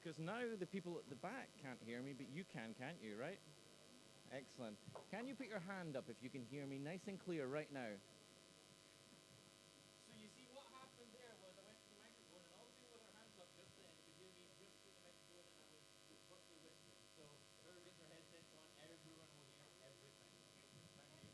because now the people at the back can't hear me, but you can, can't you, right? Excellent. Can you put your hand up if you can hear me nice and clear right now? So you see what happened there was I went to the microphone and all the people with their hands up just then could hear me just through the microphone and I was virtually whispering. So if everybody gets their headsets on, everyone will hear everything. Thank you.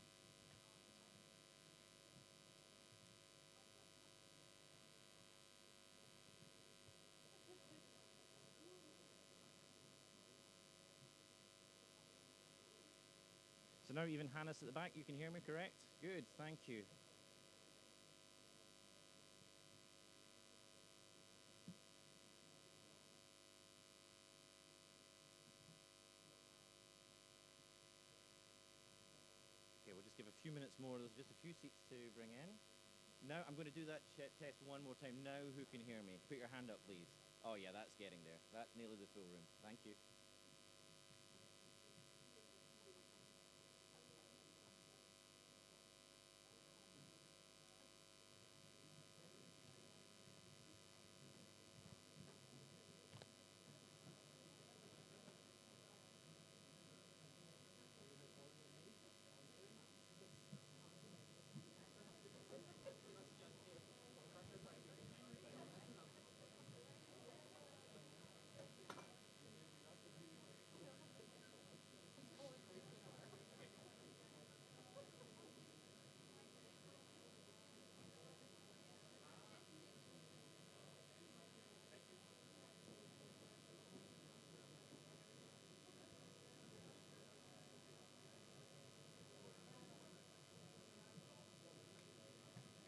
So now even Hannes at the back, you can hear me, correct? Good, thank you. Okay, we'll just give a few minutes more. There's just a few seats to bring in. Now I'm going to do that test one more time. Now who can hear me? Put your hand up, please. Oh yeah, that's getting there. That's nearly the full room. Thank you.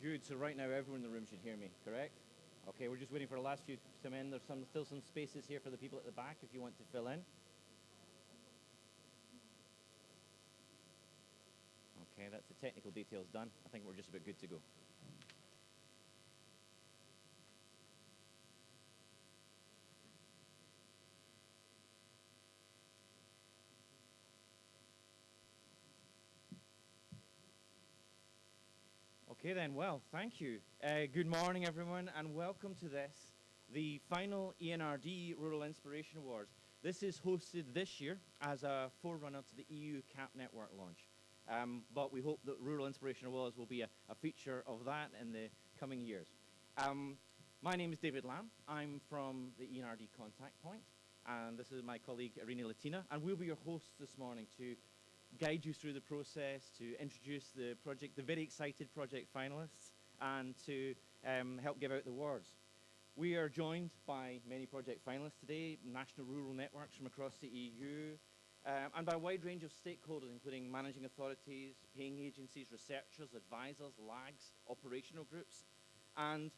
Good. So right now everyone in the room should hear me, correct? Okay, we're just waiting for the last few to come in. There's still some spaces here for the people at the back if you want to fill in. Okay, that's the technical details done. I think we're just about good to go. Okay then, well, thank you. Good morning everyone and welcome to this, the final ENRD Rural Inspiration Awards. This is hosted this year as a forerunner to the EU CAP network launch. But we hope that Rural Inspiration Awards will be a feature of that in the coming years. My name is David Lamb. I'm from the ENRD Contact Point, and this is my colleague Irina Latina, and we'll be your hosts this morning to guide you through the process, to introduce the project, the very excited project finalists, and to help give out the awards. We are joined by many project finalists today, national rural networks from across the EU, and by a wide range of stakeholders, including managing authorities, paying agencies, researchers, advisors, LAGs, operational groups, and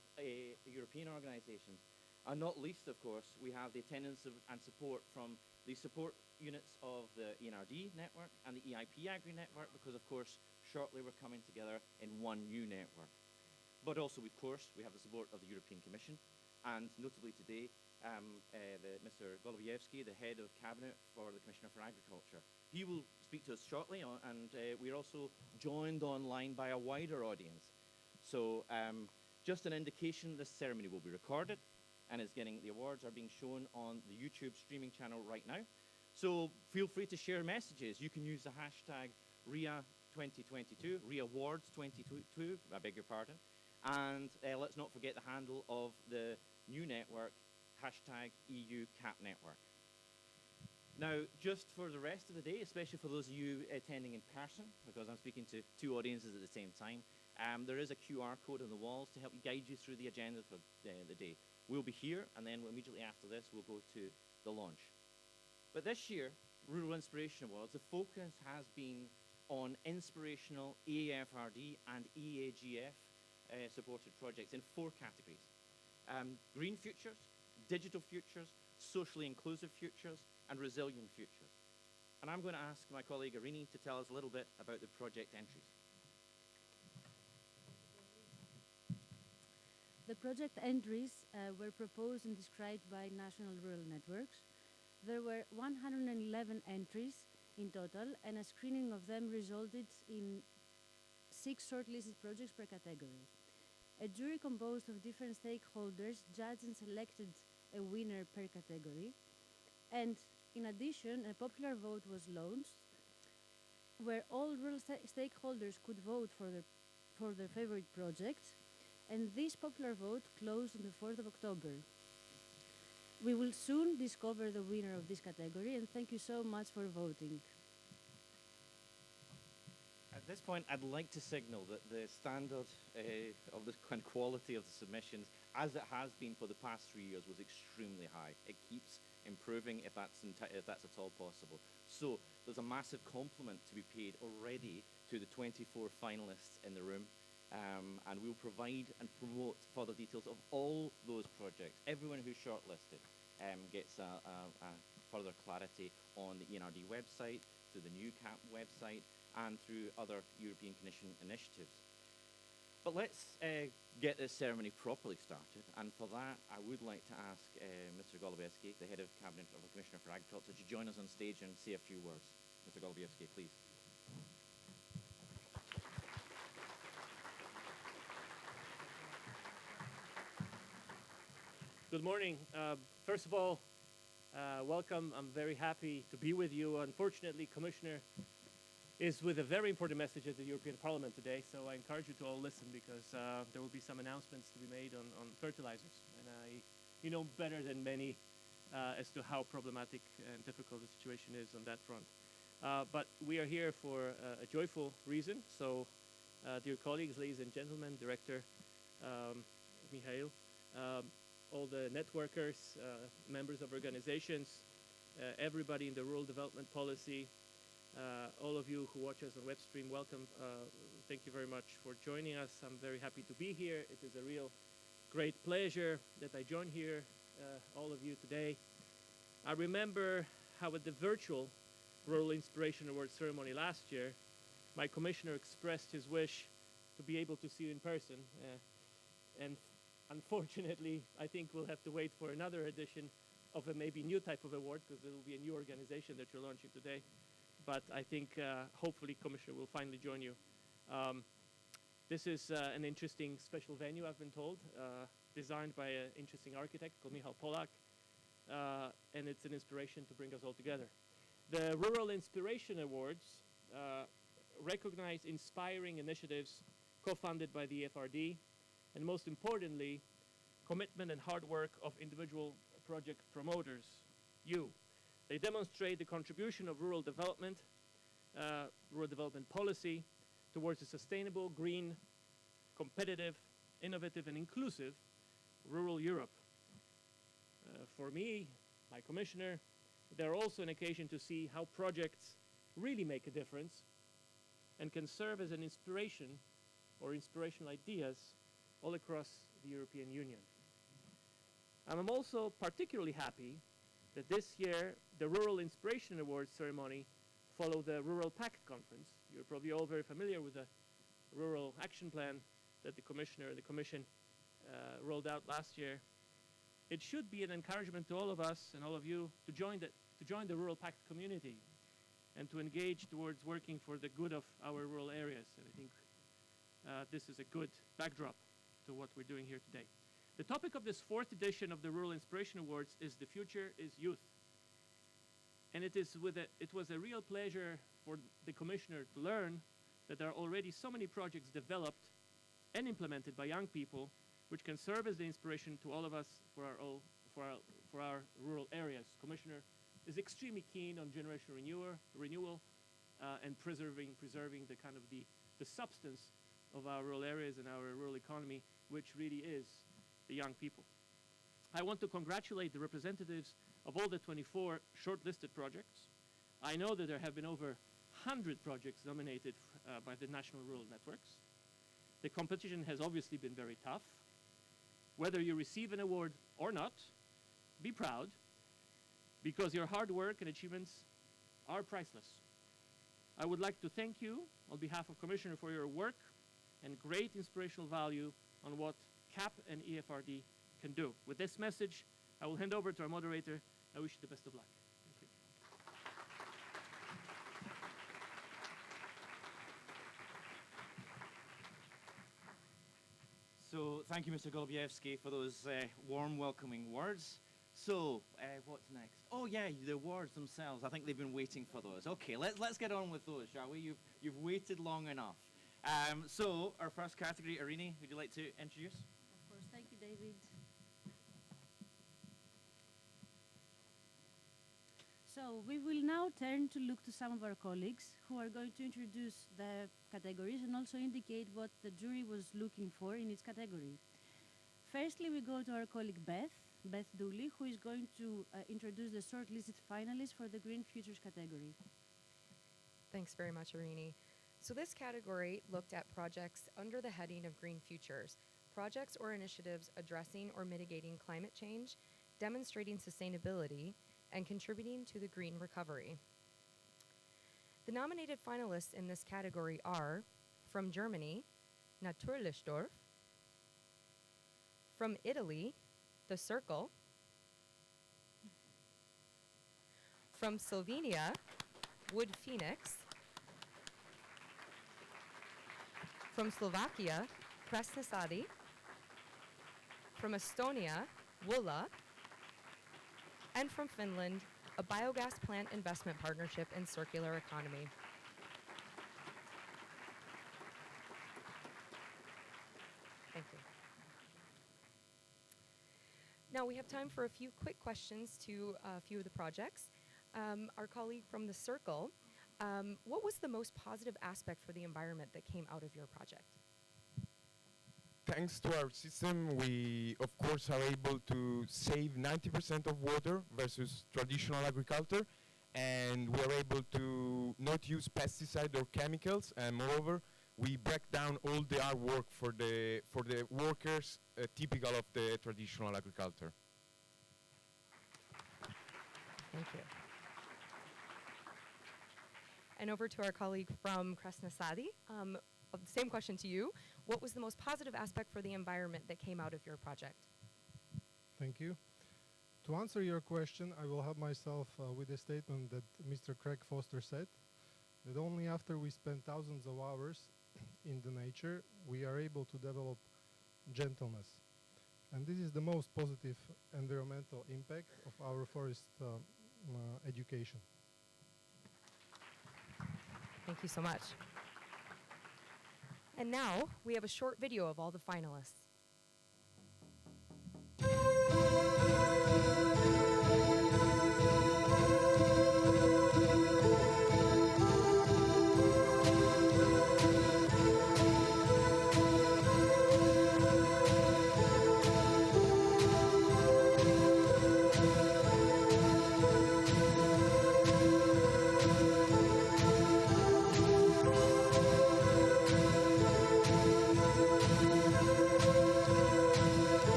European organisations. And not least, of course, we have the attendance and support from the support units of the ENRD network and the EIP Agri network, because, of course, shortly we're coming together in one new network. But also, of course, we have the support of the European Commission, and notably today, Mr. Golubievsky, the head of cabinet for the Commissioner for Agriculture. He will speak to us shortly, and we're also joined online by a wider audience. So just an indication, this ceremony will be recorded, and the awards are being shown on the YouTube streaming channel right now. So feel free to share messages. You can use the hashtag RIA2022, RIAwards 2022, I beg your pardon. And let's not forget the handle of the new network, hashtag EU CAP network. Now, just for the rest of the day, especially for those of you attending in person, because I'm speaking to two audiences at the same time, there is a QR code on the walls to help guide you through the agenda for the day. We'll be here, and then immediately after this, we'll go to the launch. But this year, Rural Inspiration Awards, the focus has been on inspirational EAFRD and EAGF supported projects in 4 categories. Green futures, digital futures, socially inclusive futures, and resilient futures. And I'm going to ask my colleague Irini to tell us a little bit about the project entries. The project entries were proposed and described by national rural networks. There were 111 entries in total, and a screening of them resulted in 6 shortlisted projects per category. A jury composed of different stakeholders judged and selected a winner per category. And in addition, a popular vote was launched where all rural stakeholders could vote for their favorite project. And this popular vote closed on the 4th of October. We will soon discover the winner of this category, and thank you so much for voting. At this point, I'd like to signal that the standard of the kind of quality of the submissions, as it has been for the past 3 years, was extremely high. It keeps improving if that's at all possible. So there's a massive compliment to be paid already to the 24 finalists in the room. And we'll provide and promote further details of all those projects. Everyone who's shortlisted gets further clarity on the ENRD website, through the new CAP website, and through other European Commission initiatives. But let's get this ceremony properly started, and for that I would like to ask Mr. Golubievski, the Head of Cabinet of the Commissioner for Agriculture, to join us on stage and say a few words. Mr. Golubievski, please. Good morning. First of all, welcome. I'm very happy to be with you. Unfortunately, Commissioner is with a very important message at the European Parliament today, so I encourage you to all listen because there will be some announcements to be made on fertilizers. And you know better than many as to how problematic and difficult the situation is on that front. But we are here for a joyful reason. So, dear colleagues, ladies and gentlemen, Director Mihail, all the networkers, members of organizations, everybody in the rural development policy, all of you who watch us on web stream, welcome. Thank you very much for joining us. I'm very happy to be here. It is a real great pleasure that I join here, all of you today. I remember how at the virtual Rural Inspiration Award ceremony last year, my commissioner expressed his wish to be able to see you in person. And unfortunately, I think we'll have to wait for another edition of a maybe new type of award because there will be a new organization that you're launching today. But I think hopefully Commissioner will finally join you. This is an interesting special venue, I've been told, designed by an interesting architect called Michal Polak, and it's an inspiration to bring us all together. The Rural Inspiration Awards recognize inspiring initiatives co-funded by the EFRD, and most importantly, commitment and hard work of individual project promoters, you. They demonstrate the contribution of rural development policy towards a sustainable, green, competitive, innovative, and inclusive rural Europe. For me, my commissioner, they're also an occasion to see how projects really make a difference and can serve as an inspiration or inspirational ideas all across the European Union. And I'm also particularly happy that this year the Rural Inspiration Awards ceremony followed the Rural Pact Conference. You're probably all very familiar with the Rural Action Plan that the Commissioner and the Commission rolled out last year. It should be an encouragement to all of us and all of you to join the Rural Pact community and to engage towards working for the good of our rural areas. And I think this is a good backdrop to what we're doing here today. The topic of this 4th edition of the Rural Inspiration Awards is The Future is Youth. And it was a real pleasure for the Commissioner to learn that there are already so many projects developed and implemented by young people which can serve as the inspiration to all of us for our rural areas. Commissioner is extremely keen on generational renewal and preserving the kind of the substance of our rural areas and our rural economy, which really is the young people. I want to congratulate the representatives of all the 24 shortlisted projects. I know that there have been over 100 projects nominated by the national rural networks. The competition has obviously been very tough. Whether you receive an award or not, be proud, because your hard work and achievements are priceless. I would like to thank you on behalf of Commissioner for your work and great inspirational value on what CAP and EFRD can do. With this message, I will hand over to our moderator. I wish you the best of luck. Thank you. So thank you, Mr. Golubievski, for those warm welcoming words. So, what's next? Oh yeah, the awards themselves. I think they've been waiting for those. Okay, let's get on with those, shall we? You've waited long enough. So, our first category, Irini, would you like to introduce? Of course, thank you, David. So we will now turn to look to some of our colleagues who are going to introduce the categories and also indicate what the jury was looking for in each category. Firstly, we go to our colleague Beth Dooley, who is going to introduce the shortlisted finalists for the Green Futures category. Thanks very much, Irini. So this category looked at projects under the heading of Green Futures, projects or initiatives addressing or mitigating climate change, demonstrating sustainability, and contributing to the green recovery. The nominated finalists in this category are, from Germany, Naturlichdorf, from Italy, The Circle, from Slovenia, Wood Phoenix, from Slovakia, Kresnasadi, from Estonia, Wola, and from Finland, a biogas plant investment partnership in circular economy. Thank you. Now we have time for a few quick questions to a few of the projects. Our colleague from The Circle, what was the most positive aspect for the environment that came out of your project? Thanks to our system, we of course are able to save 90% of water versus traditional agriculture, and we are able to not use pesticide or chemicals, and moreover, we break down all the hard work for the workers typical of the traditional agriculture. Thank you. And over to our colleague from Kresnasadi, same question to you. What was the most positive aspect for the environment that came out of your project? Thank you. To answer your question, I will help myself with a statement that Mr. Craig Foster said, that only after we spend thousands of hours in the nature, we are able to develop gentleness. And this is the most positive environmental impact of our forest education. Thank you so much. And now we have a short video of all the finalists.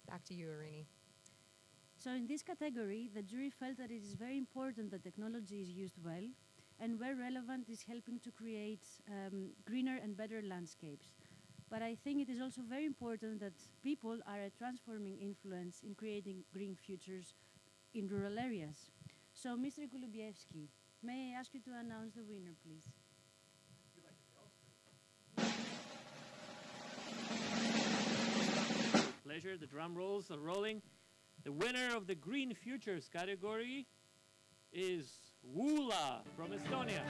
Back to you, Irini. So in this category, the jury felt that it is very important that technology is used well and where relevant is helping to create greener and better landscapes. But I think it is also very important that people are a transforming influence in creating green futures in rural areas. So, Mr. Golubievsky, may I ask you to announce the winner, please? Pleasure, the drum rolls are rolling. The winner of the Green Futures category is Wula from Estonia.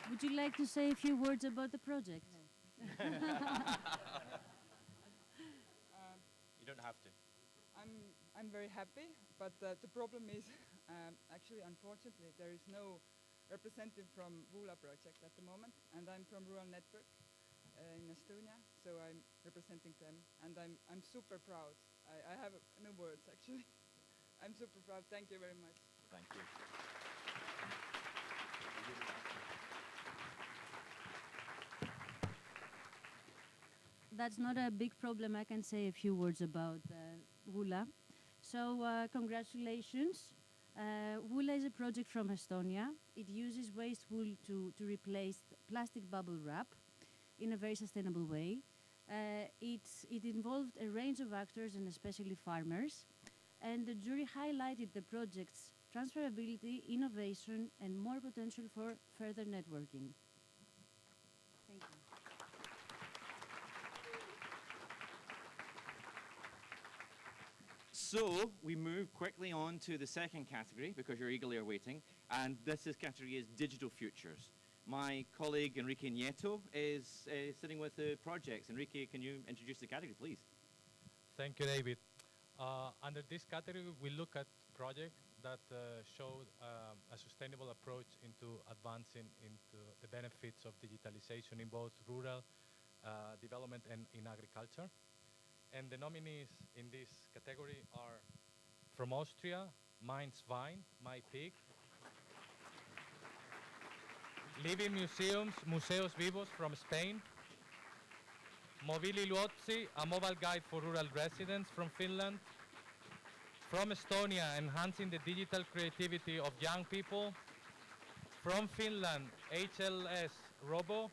Would you like to say a few words about the project? You don't have to. I'm very happy, but the problem is, actually, unfortunately, there is no representative from Vula project at the moment, and I'm from Rural Network in Estonia, so I'm representing them, and I'm super proud. I have no words, actually. I'm super proud. Thank you very much. Thank you. That's not a big problem. I can say a few words about Vula. So, congratulations. Vula is a project from Estonia. It uses waste wool to replace plastic bubble wrap in a very sustainable way. It involved a range of actors and especially farmers. And the jury highlighted the project's transferability, innovation, and more potential for further networking. Thank you. So we move quickly on to the second category because you're eagerly awaiting, and this category is digital futures. My colleague Enrique Nieto is sitting with the projects. Enrique, can you introduce the category, please? Thank you, David. Under this category, we look at projects that show a sustainable approach into advancing into the benefits of digitalization in both rural development and in agriculture. And the nominees in this category are from Austria, Mainz Wein, My Pig, Living Museums, Museos Vivos from Spain, Mobili Luotsi, a mobile guide for rural residents from Finland, from Estonia, enhancing the digital creativity of young people, from Finland, HLS Robo,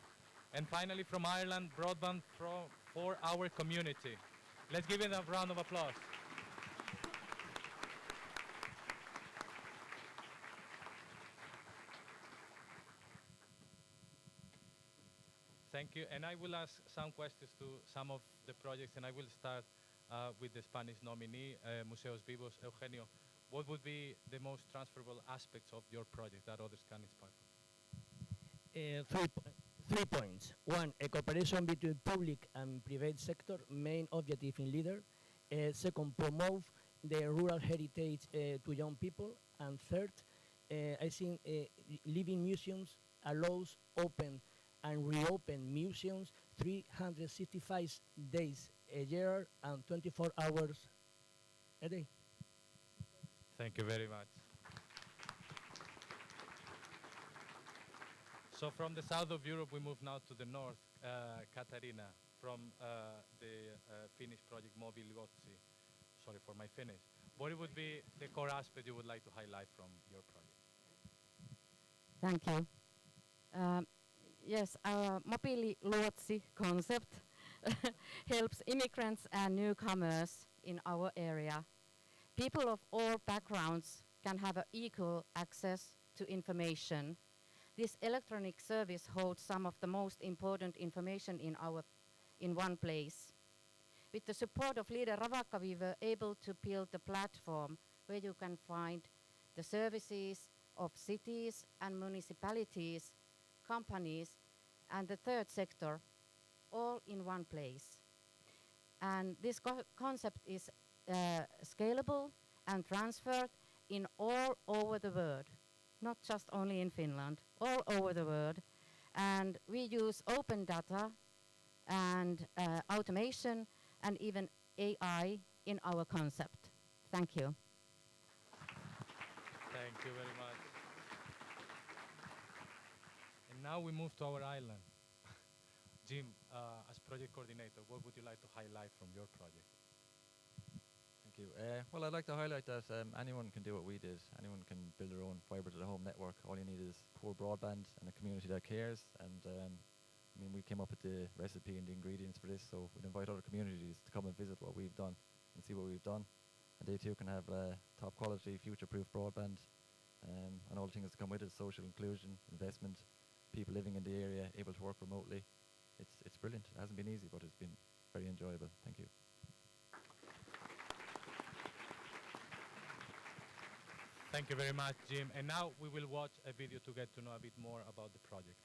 and finally from Ireland, Broadband for our community. Let's give it a round of applause. Thank you, and I will ask some questions to some of the projects, and I will start with the Spanish nominee, Museos Vivos. Eugenio, what would be the most transferable aspects of your project that others can inspire? Three points. One, a cooperation between public and private sector, main objective in leader. Second, promote the rural heritage to young people. And third, I think living museums allows open and reopen museums 365 days a year and 24 hours a day. Thank you very much. So from the south of Europe, we move now to the north. Katarina, from the Finnish project Mobi Luotsi. Sorry for my Finnish. What would be the core aspect you would like to highlight from your project? Thank you. Yes, our Mobili Luotsi concept helps immigrants and newcomers in our area. People of all backgrounds can have equal access to information. This electronic service holds some of the most important information in one place. With the support of leader Ravaka, we were able to build a platform where you can find the services of cities and municipalities, companies, and the third sector, all in one place. And this concept is scalable and transferred in all over the world, not just only in Finland, all over the world. And we use open data and automation and even AI in our concept. Thank you. Thank you very much. now we move to our island. Jim, as project coordinator, what would you like to highlight from your project? Thank you. Well, I'd like to highlight that anyone can do what we did. Anyone can build their own fibre to the home network. All you need is poor broadband and a community that cares. And I mean, we came up with the recipe and the ingredients for this, so we'd invite other communities to come and visit what we've done and see what we've done. And they too can have top quality, future-proof broadband. And all the things that come with it: social inclusion, investment, people living in the area, able to work remotely. It's brilliant. It hasn't been easy, but it's been very enjoyable. Thank you. Thank you very much, Jim. And now we will watch a video to get to know a bit more about the project.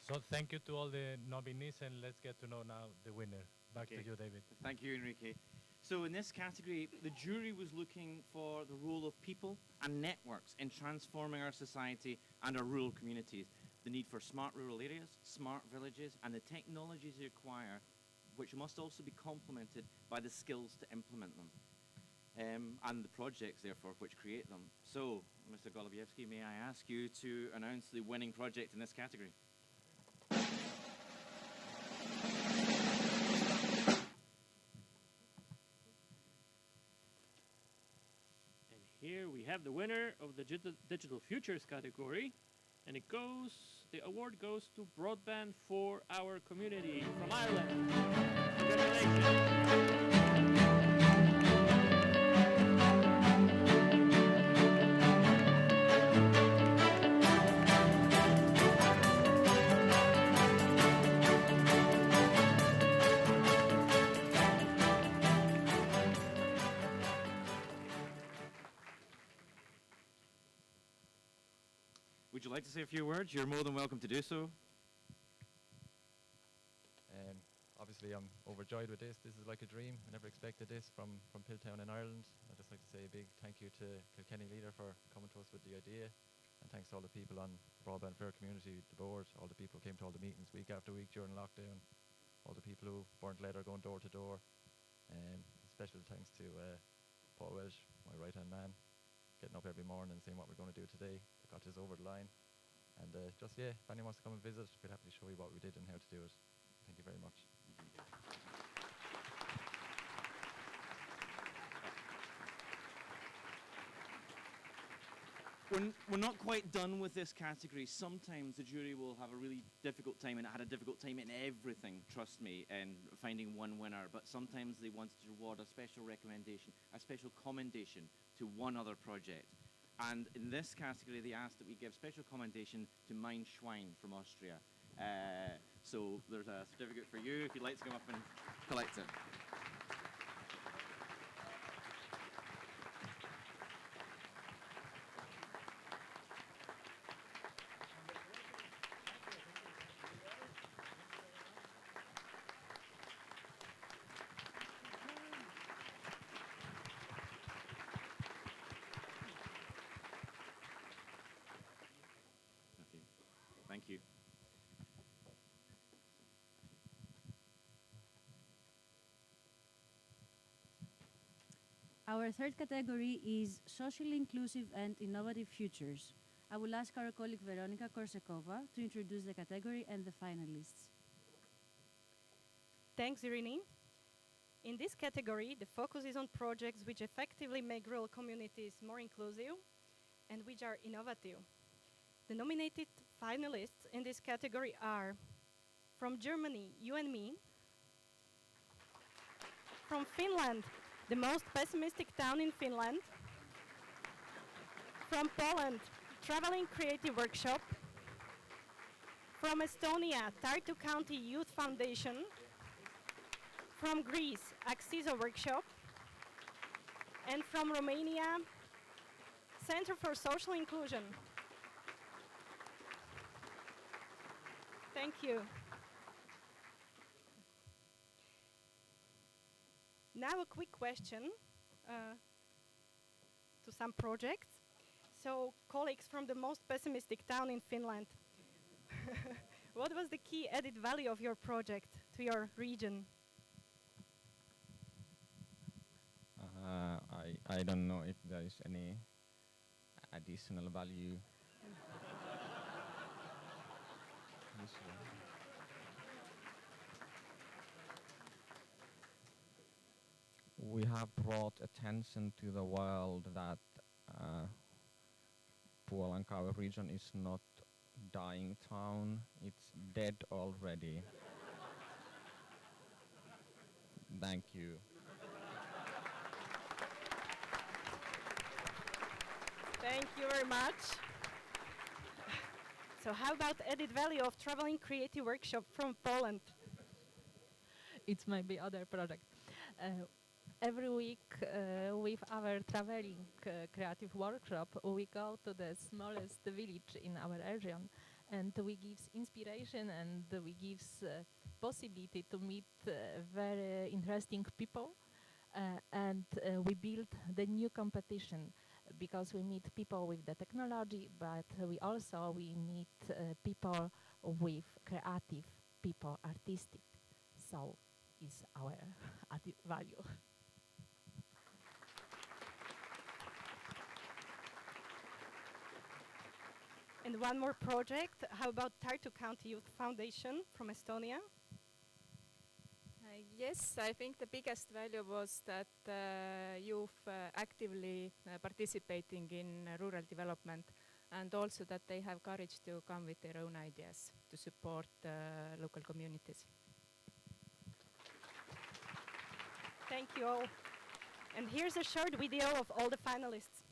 So thank you to all the nominees, and let's get to know now the winner. Back to Okay. you, David. Thank you, Enrique. So in this category, the jury was looking for the role of people and networks in transforming our society and our rural communities. The need for smart rural areas, smart villages, and the technologies they require, which must also be complemented by the skills to implement them. And the projects, therefore, which create them. So, Mr. Golubievsky, may I ask you to announce the winning project in this category? And here we have the winner of the Digital Futures category, and the award goes to Broadband for Our Community from Ireland. Congratulations. Would you like to say a few words? You're more than welcome to do so. Obviously, I'm overjoyed with this. This is like a dream. I never expected this from Pilltown in Ireland. I'd just like to say a big thank you to Kilkenny Leader for coming to us with the idea. And thanks to all the people on Broadband Fair Community, the board, all the people who came to all the meetings week after week during lockdown, all the people who burnt leather going door to door. Special thanks to Paul Welsh, my right-hand man, getting up every morning and seeing what we're going to do today that got us over the line. And just, yeah, if anyone wants to come and visit, we'll happily show you what we did and how to do it. Thank you very much. We're not quite done with this category. Sometimes the jury will have a really difficult time, and it had a difficult time in everything, trust me, in finding one winner. But sometimes they wanted to reward a special recommendation, a special commendation to one other project. And in this category, they asked that we give special commendation to Mein Schwein from Austria. So there's a certificate for you if you'd like to come up and collect it. Thank you. Our third category is socially inclusive and innovative futures. I will ask our colleague Veronika Korsekova to introduce the category and the finalists. Thanks, Irini. In this category, the focus is on projects which effectively make rural communities more inclusive and which are innovative. The nominated finalists in this category are from Germany, You and Me, from Finland, the most pessimistic town in Finland, from Poland, Traveling Creative Workshop, from Estonia, Tartu County Youth Foundation, from Greece, Axiso Workshop, and from Romania, Center for Social Inclusion. Thank you. Now a quick question to some projects. So, colleagues from the most pessimistic town in Finland, what was the key added value of your project to your region? I don't know if there is any additional value. We have brought attention to the world that Puolankaava region is not dying town, it's dead already. Thank you. Thank you very much. So how about added value of Traveling Creative Workshop from Poland? It's maybe other product. Every week with our traveling creative workshop, we go to the smallest village in our region, and we give inspiration and we give possibility to meet very interesting people, and we build the new competition because we meet people with the technology, but we meet people with creative people, artistic. So is our added value. And one more project. How about Tartu County Youth Foundation from Estonia? Yes, I think the biggest value was that youth actively participating in rural development, and also that they have courage to come with their own ideas to support local communities. Thank you all. And here's a short video of all the finalists.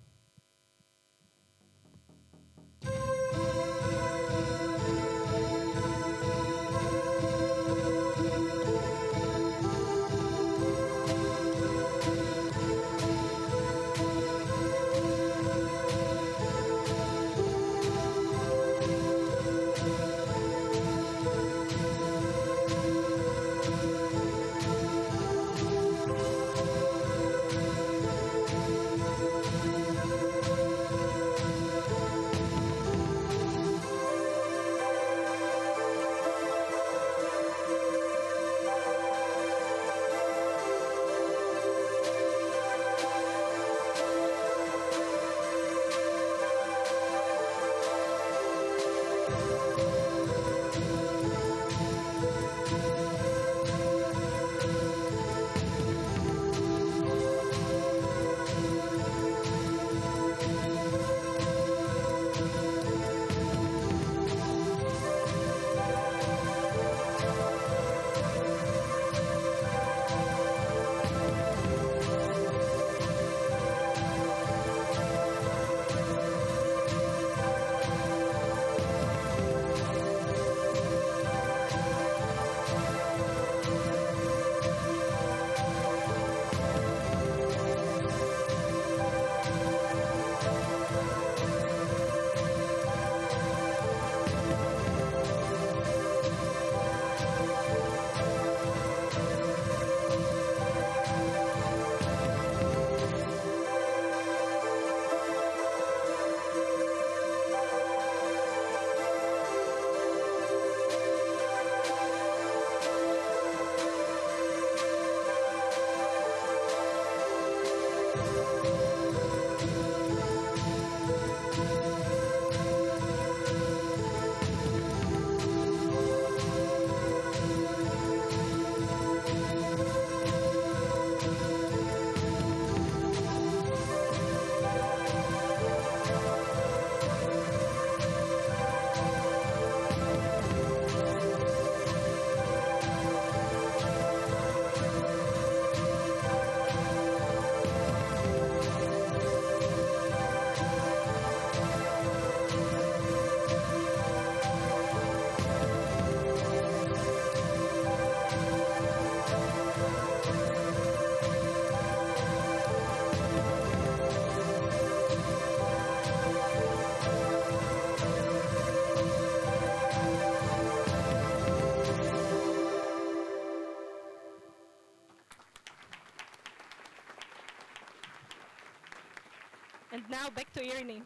And now back to Irini.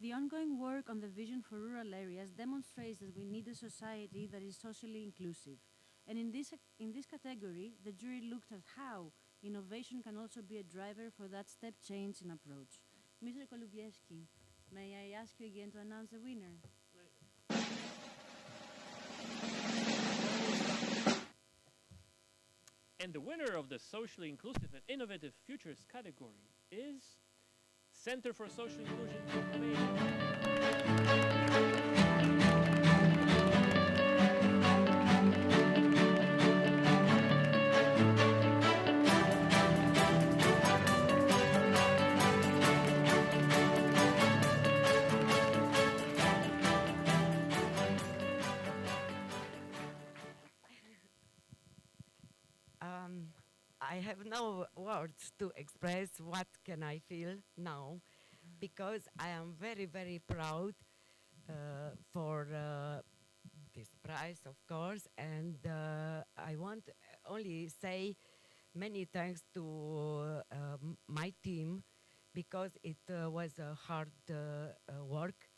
The ongoing work on the vision for rural areas demonstrates that we need a society that is socially inclusive. And in this category, the jury looked at how innovation can also be a driver for that step change in approach. Mr. Kolubieski, may I ask you again to announce the winner? And the winner of the Socially Inclusive and Innovative Futures category is Center for Social Inclusion Romania. I have no words to express what can I feel now, because I am very, very proud for this prize, of course, and I want only say many thanks to my team, because it was a hard work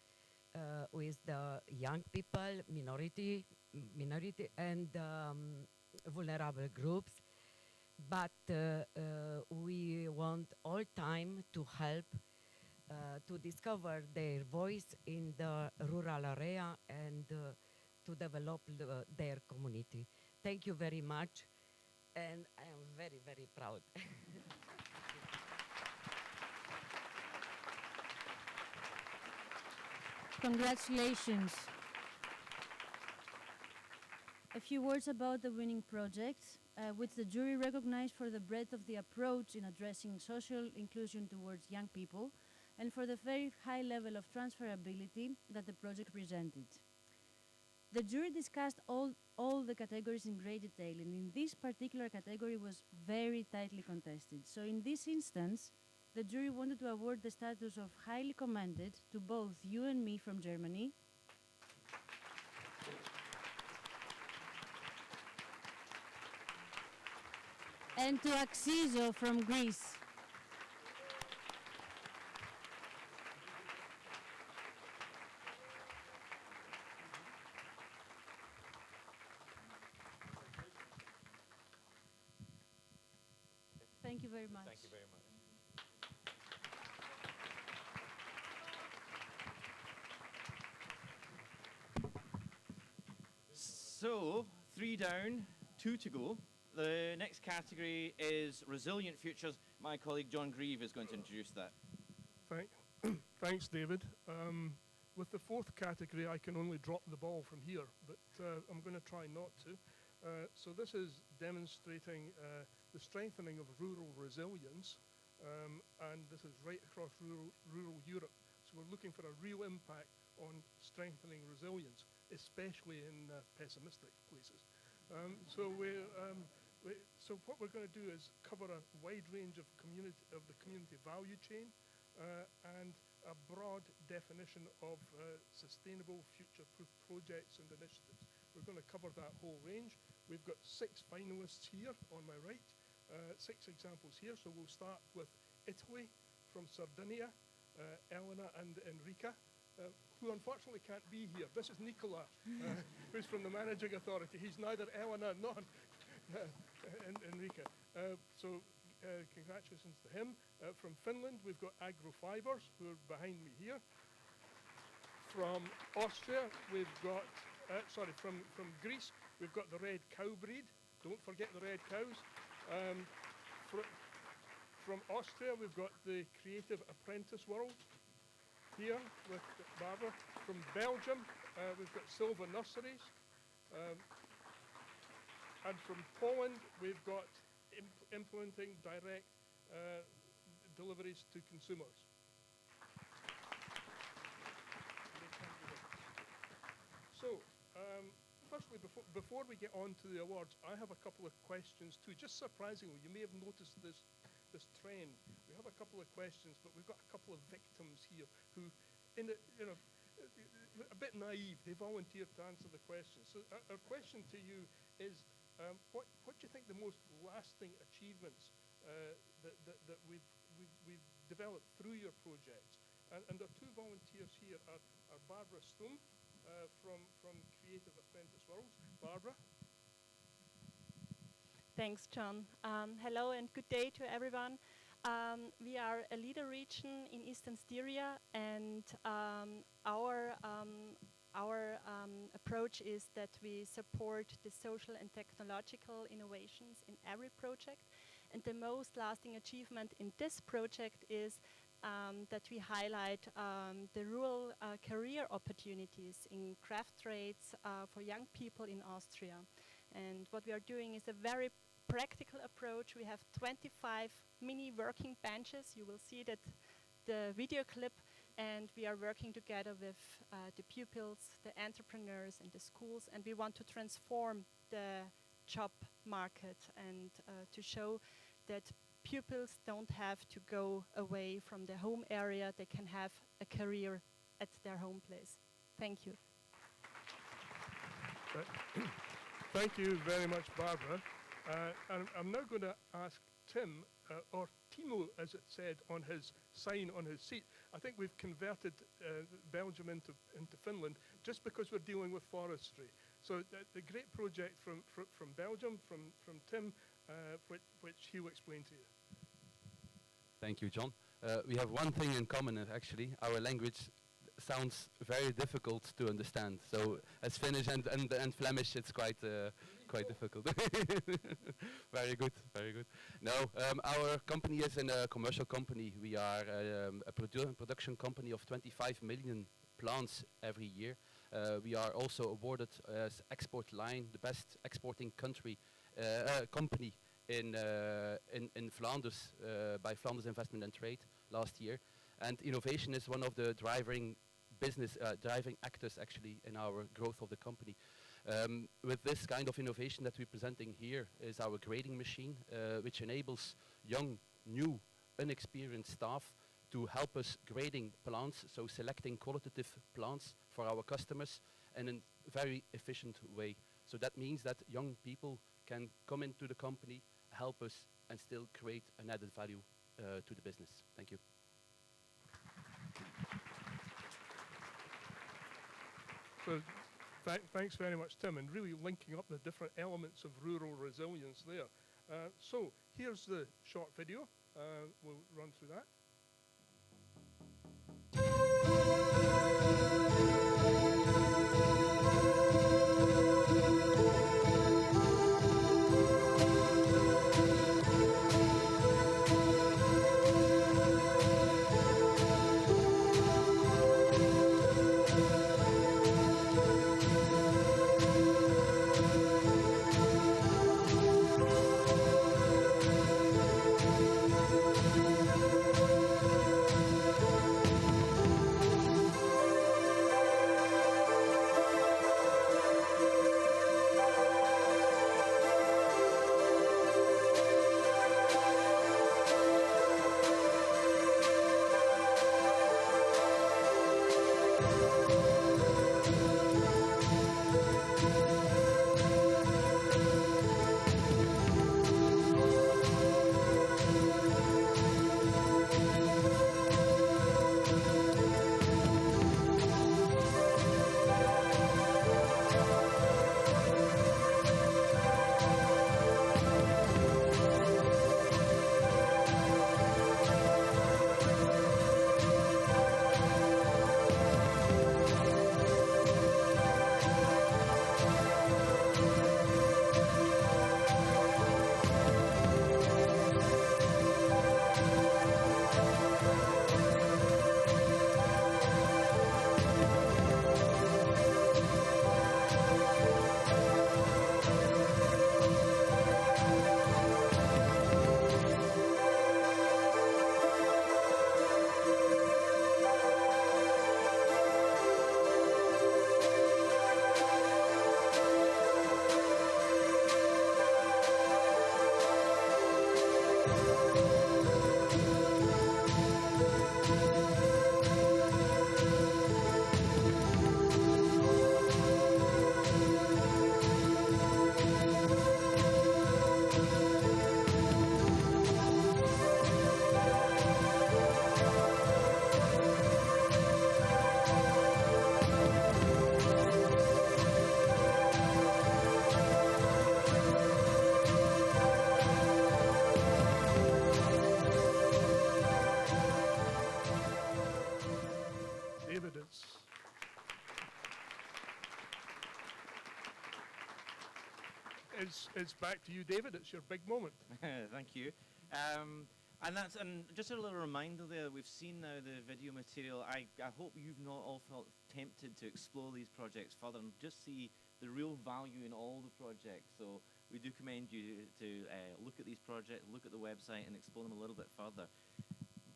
with the young people, minority and vulnerable groups. But we want all time to help to discover their voice in the rural area and to develop their community. Thank you very much, and I am very, very proud. Congratulations. A few words about the winning project, which the jury recognized for the breadth of the approach in addressing social inclusion towards young people and for the very high level of transferability that the project presented. The jury discussed all the categories in great detail, and in this particular category was very tightly contested. So in this instance, the jury wanted to award the status of highly commended to both you and me from Germany, and to Axiso from Greece. Thank you very much. Thank you very much. So, 3 down, 2 to go. The next category is Resilient Futures. My colleague John Grieve is going to introduce that. Thanks, David. With the 4th category, I can only drop the ball from here, but I'm going to try not to. So this is demonstrating the strengthening of rural resilience, and this is right across rural Europe. So we're looking for a real impact on strengthening resilience, especially in pessimistic places. So what we're going to do is cover a wide range of the community value chain and a broad definition of sustainable future-proof projects and initiatives. We're going to cover that whole range. We've got 6 finalists here on my right, 6 examples here. So we'll start with Italy, from Sardinia, Elena and Enrica, who unfortunately can't be here. This is Nicola, who's from the managing authority. He's neither Elena nor Enrica. So congratulations to him. From Finland, we've got Agrofibers, who are behind me here. From Austria, we've got, from Greece, we've got the red cow breed. Don't forget the red cows. From Austria, we've got the Creative Apprentice World here with Barbara. From Belgium, we've got Silva Nurseries. And from Poland, we've got implementing direct deliveries to consumers. So, firstly, before we get on to the awards, I have a couple of questions too. Just surprisingly, you may have noticed this trend. We have a couple of questions, but we've got a couple of victims here who, a bit naive, they volunteered to answer the questions. So our question to you is, what do you think the most lasting achievements that we've developed through your projects? And our two volunteers here are Barbara Stumpf from Creative Apprentice Worlds. Barbara? Thanks, John. Hello and good day to everyone. We are a leader region in Eastern Styria, and our approach is that we support the social and technological innovations in every project. And the most lasting achievement in this project is that we highlight the rural career opportunities in craft trades for young people in Austria. And what we are doing is a very practical approach. We have 25 mini working benches. You will see that the video clip, and we are working together with the pupils, the entrepreneurs, and the schools, and we want to transform the job market and to show that pupils don't have to go away from their home area. They can have a career at their home place. Thank you. Thank you very much, Barbara. And I'm now going to ask Tim, or Timo, as it said on his sign on his seat. I think we've converted Belgium into Finland just because we're dealing with forestry. So the great project from Belgium, from Tim, which he will explain to you. Thank you, John. We have one thing in common, actually. Our language sounds very difficult to understand. So as Finnish and Flemish, it's quite difficult. Very good, very good. No, our company is a commercial company. We are a production company of 25 million plants every year. We are also awarded as Export Line, the best exporting company in Flanders by Flanders Investment and Trade last year. And innovation is one of the driving actors actually in our growth of the company. With this kind of innovation that we're presenting here is our grading machine, which enables young, new, inexperienced staff to help us grading plants, so selecting qualitative plants for our customers in a very efficient way. So that means that young people can come into the company, help us, and still create an added value to the business. Thank you. So thanks very much, Tim, and really linking up the different elements of rural resilience there. So here's the short video. We'll run through that. David, it's back to you, David. It's your big moment. Thank you. And just a little reminder there, we've seen now the video material. I hope you've not all felt tempted to explore these projects further and just see the real value in all the projects. So we do commend you to look at these projects, look at the website and explore them a little bit further.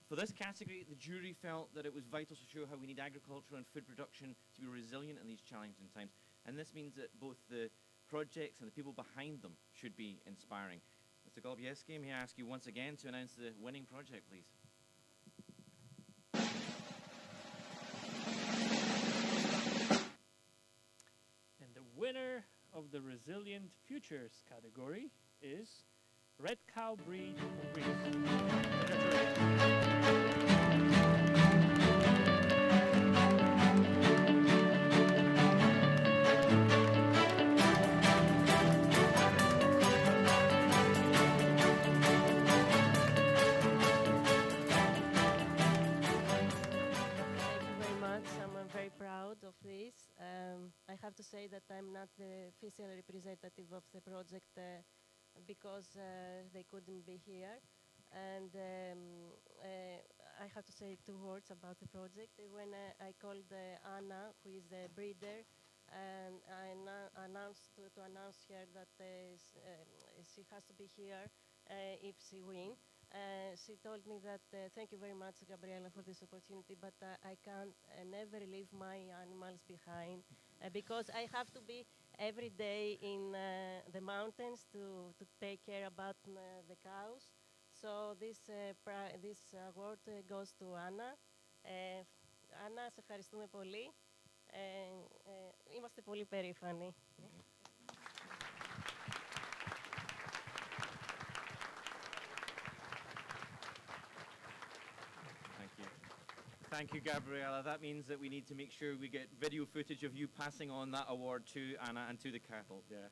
For this category, the jury felt that it was vital to show how we need agriculture and food production to be resilient in these challenging times. And this means that both the projects and the people behind them should be inspiring. Mr. Golubieski, may I ask you once again to announce the winning project, please? And the winner of the Resilient Futures category is Red Cow Breed from Greece. Of this. I have to say that I'm not the official representative of the project because they couldn't be here. And I have to say 2 words about the project. When I called Anna, who is the breeder, and I announced to announce her that she has to be here if she wins. She told me that thank you very much, Gabriela, for this opportunity, but I can't never leave my animals behind because I have to be every day in the mountains to take care about the cows. So this award goes to Anna. Anna, σε ευχαριστούμε πολύ. Είμαστε πολύ περήφανοι. Thank you, Gabriela. That means that we need to make sure we get video footage of you passing on that award to Anna and to the cattle. Yeah.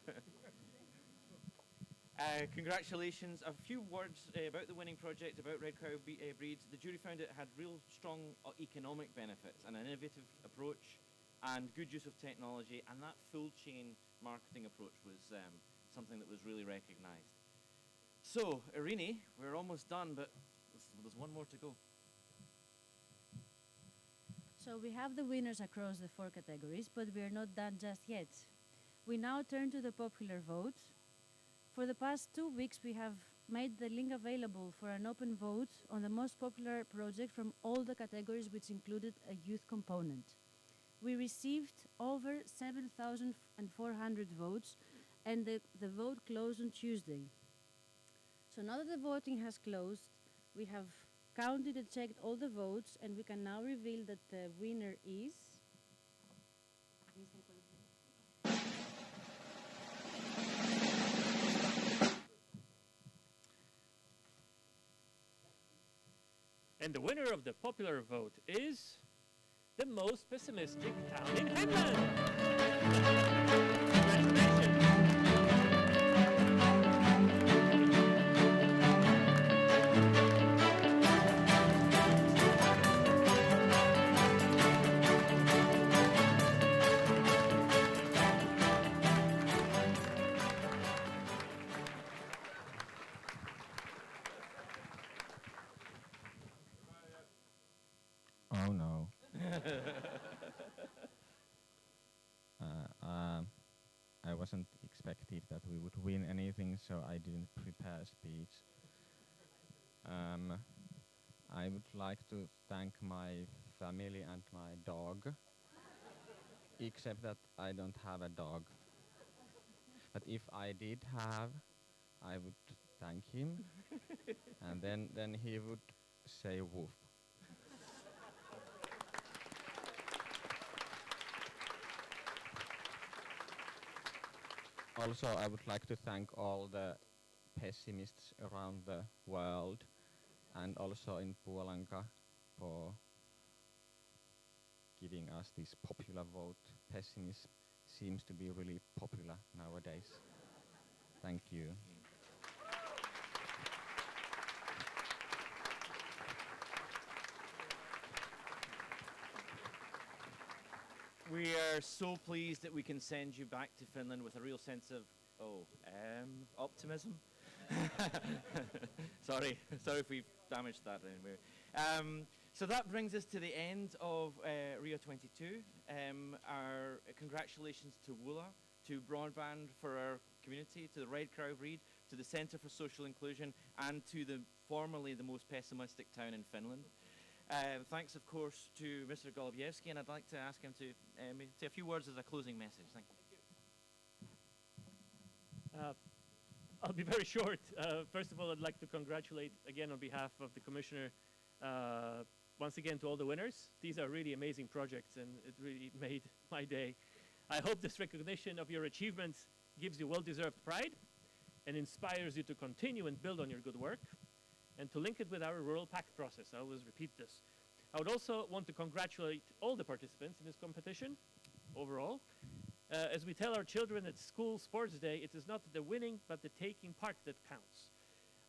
Congratulations. A few words about the winning project, about Red Cow breeds. The jury found it had real strong economic benefits, an innovative approach, and good use of technology, and that full chain marketing approach was something that was really recognized. So, Irini, we're almost done, but there's one more to go. So we have the winners across the 4 categories, but we are not done just yet. We now turn to the popular vote. For the past 2 weeks, we have made the link available for an open vote on the most popular project from all the categories, which included a youth component. We received over 7,400 votes, and the vote closed on Tuesday. So now that the voting has closed, we have counted and checked all the votes, and we can now reveal that the winner is And the winner of the popular vote is the most pessimistic town in Finland. Oh no. I wasn't expected that we would win anything, so I didn't prepare a speech. I would like to thank my family and my dog, except that I don't have a dog. But if I did have, I would thank him, and then he would say woof. Also, I would like to thank all the pessimists around the world and also in Puolanka for giving us this popular vote. Pessimism seems to be really popular nowadays. Thank you. We are so pleased that we can send you back to Finland with a real sense of, optimism. sorry if we've damaged that anyway. So that brings us to the end of Rio 22. Our congratulations to Woola, to Broadband for our community, to the Red Crow of Reed, to the Centre for Social Inclusion, and to the formerly the most pessimistic town in Finland. Thanks, of course, to Mr. Golubievsky, and I'd like to ask him to say a few words as a closing message. Thank you. I'll be very short. First of all, I'd like to congratulate again on behalf of the Commissioner, once again to all the winners. These are really amazing projects, and it really made my day. I hope this recognition of your achievements gives you well-deserved pride and inspires you to continue and build on your good work, and to link it with our Rural Pact process. I always repeat this. I would also want to congratulate all the participants in this competition overall. As we tell our children at school sports day, it is not the winning but the taking part that counts.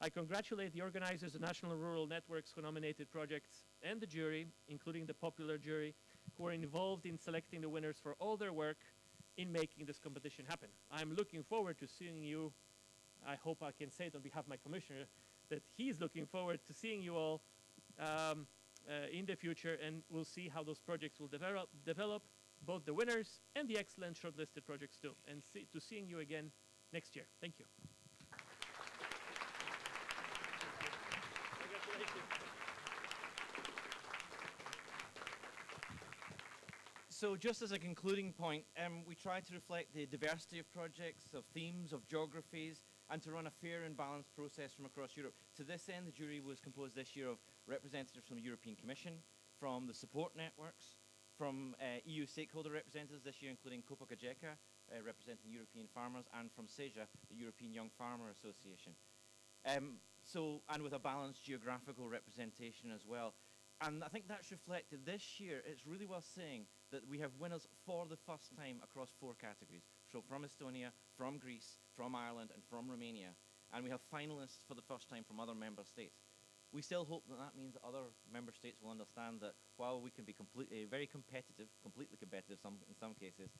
I congratulate the organizers of National Rural Networks who nominated projects and the jury, including the popular jury, who are involved in selecting the winners for all their work in making this competition happen. I'm looking forward to seeing you. I hope I can say it on behalf of my commissioner, that he's looking forward to seeing you all in the future, and we'll see how those projects will develop, both the winners and the excellent shortlisted projects too, and to seeing you again next year. Thank you. So just as a concluding point, we try to reflect the diversity of projects, of themes, of geographies, and to run a fair and balanced process from across Europe. To this end, the jury was composed this year of representatives from the European Commission, from the support networks, from EU stakeholder representatives this year, including Copa Cogeca, representing European farmers, and from SEJA, the European Young Farmer Association. And with a balanced geographical representation as well. And I think that's reflected this year. It's really worth saying that we have winners for the first time across 4 categories. So from Estonia, from Greece, from Ireland, and from Romania. And we have finalists for the first time from other member states. We still hope that that means that other member states will understand that while we can be very competitive, completely competitive in some cases,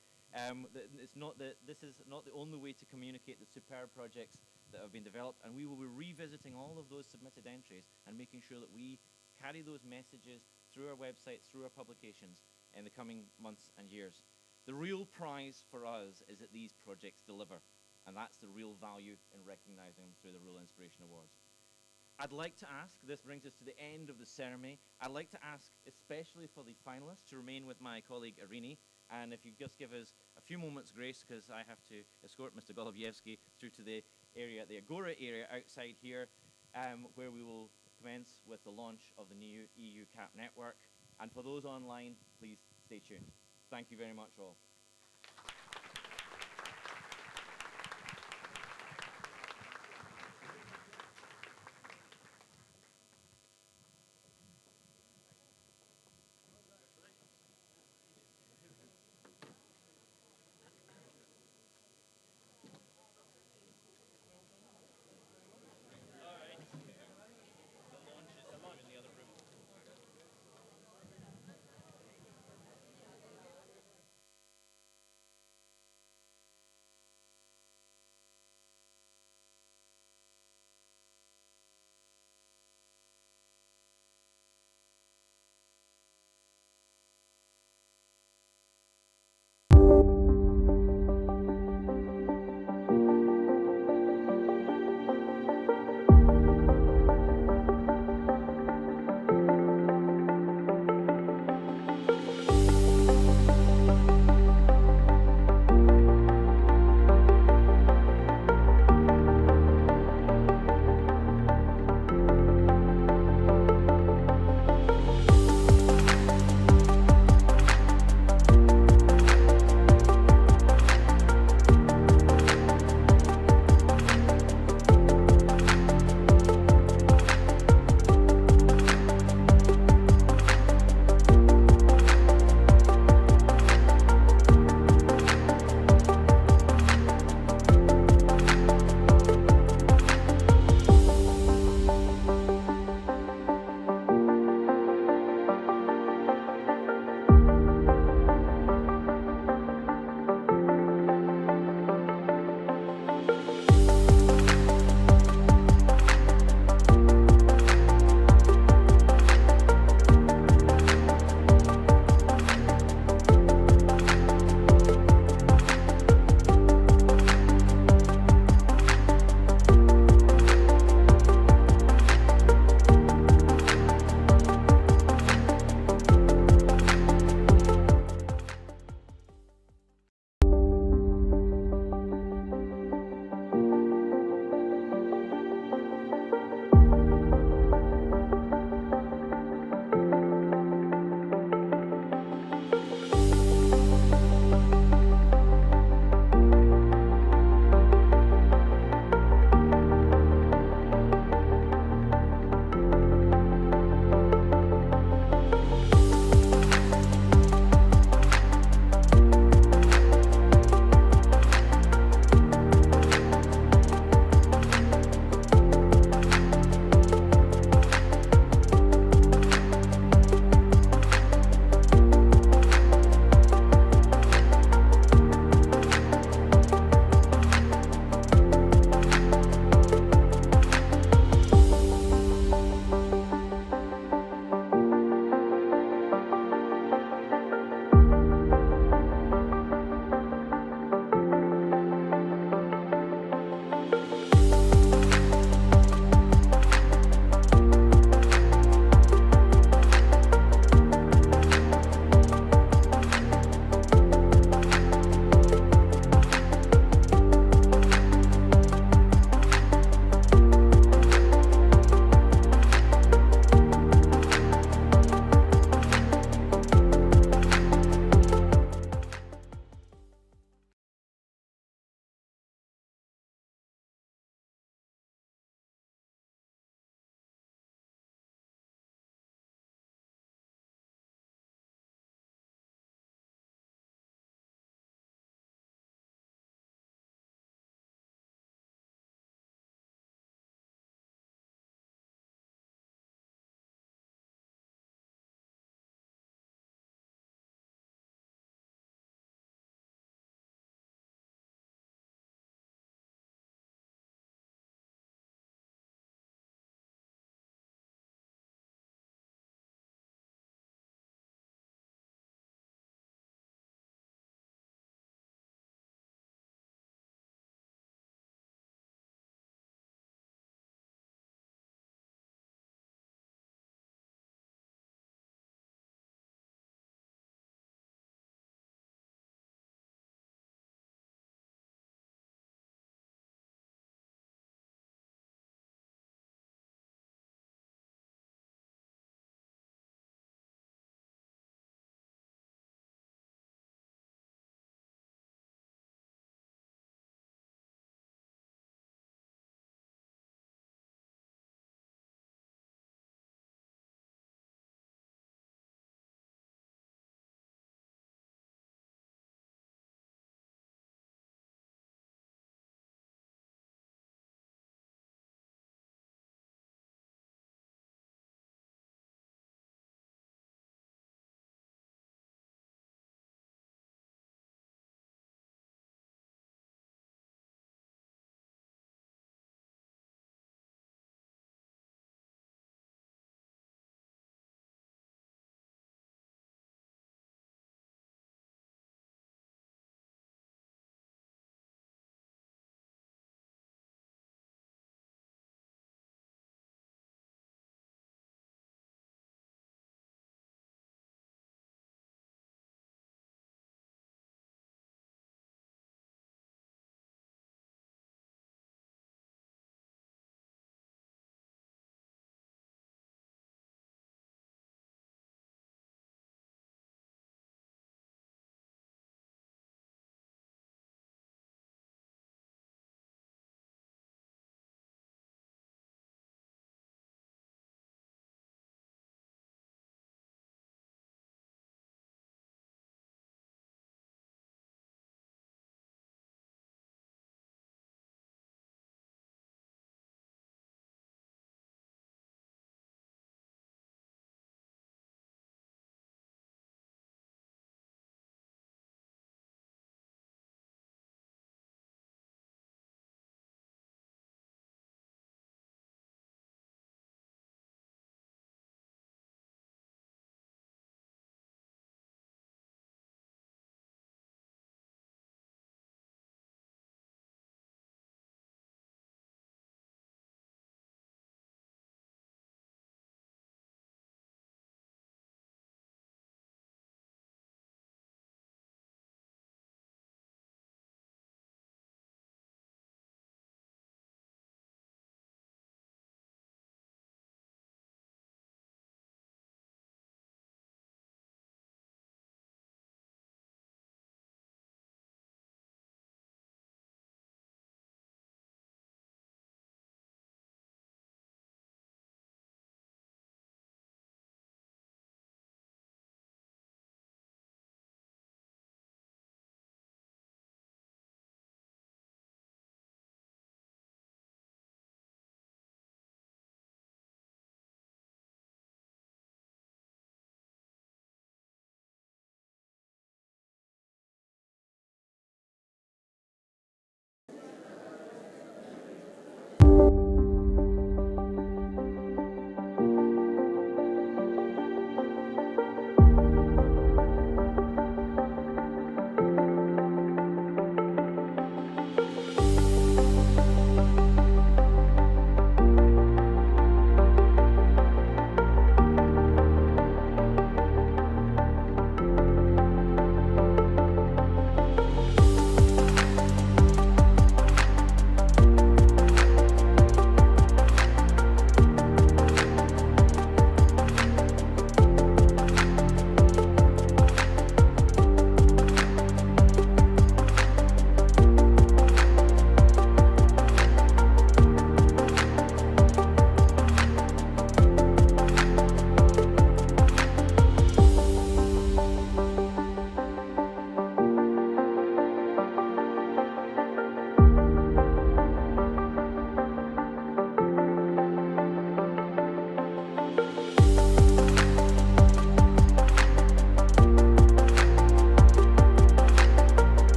this is not the only way to communicate the superb projects that have been developed. And we will be revisiting all of those submitted entries and making sure that we carry those messages through our websites, through our publications in the coming months and years. The real prize for us is that these projects deliver, and that's the real value in recognizing them through the Rural Inspiration Awards. I'd like to ask, this brings us to the end of the ceremony, I'd like to ask, especially for the finalists, to remain with my colleague Irini, and if you just give us a few moments grace, because I have to escort Mr. Golubievsky through to the area, the Agora area outside here, where we will commence with the launch of the new EU CAP network. And for those online, please stay tuned. Thank you very much all.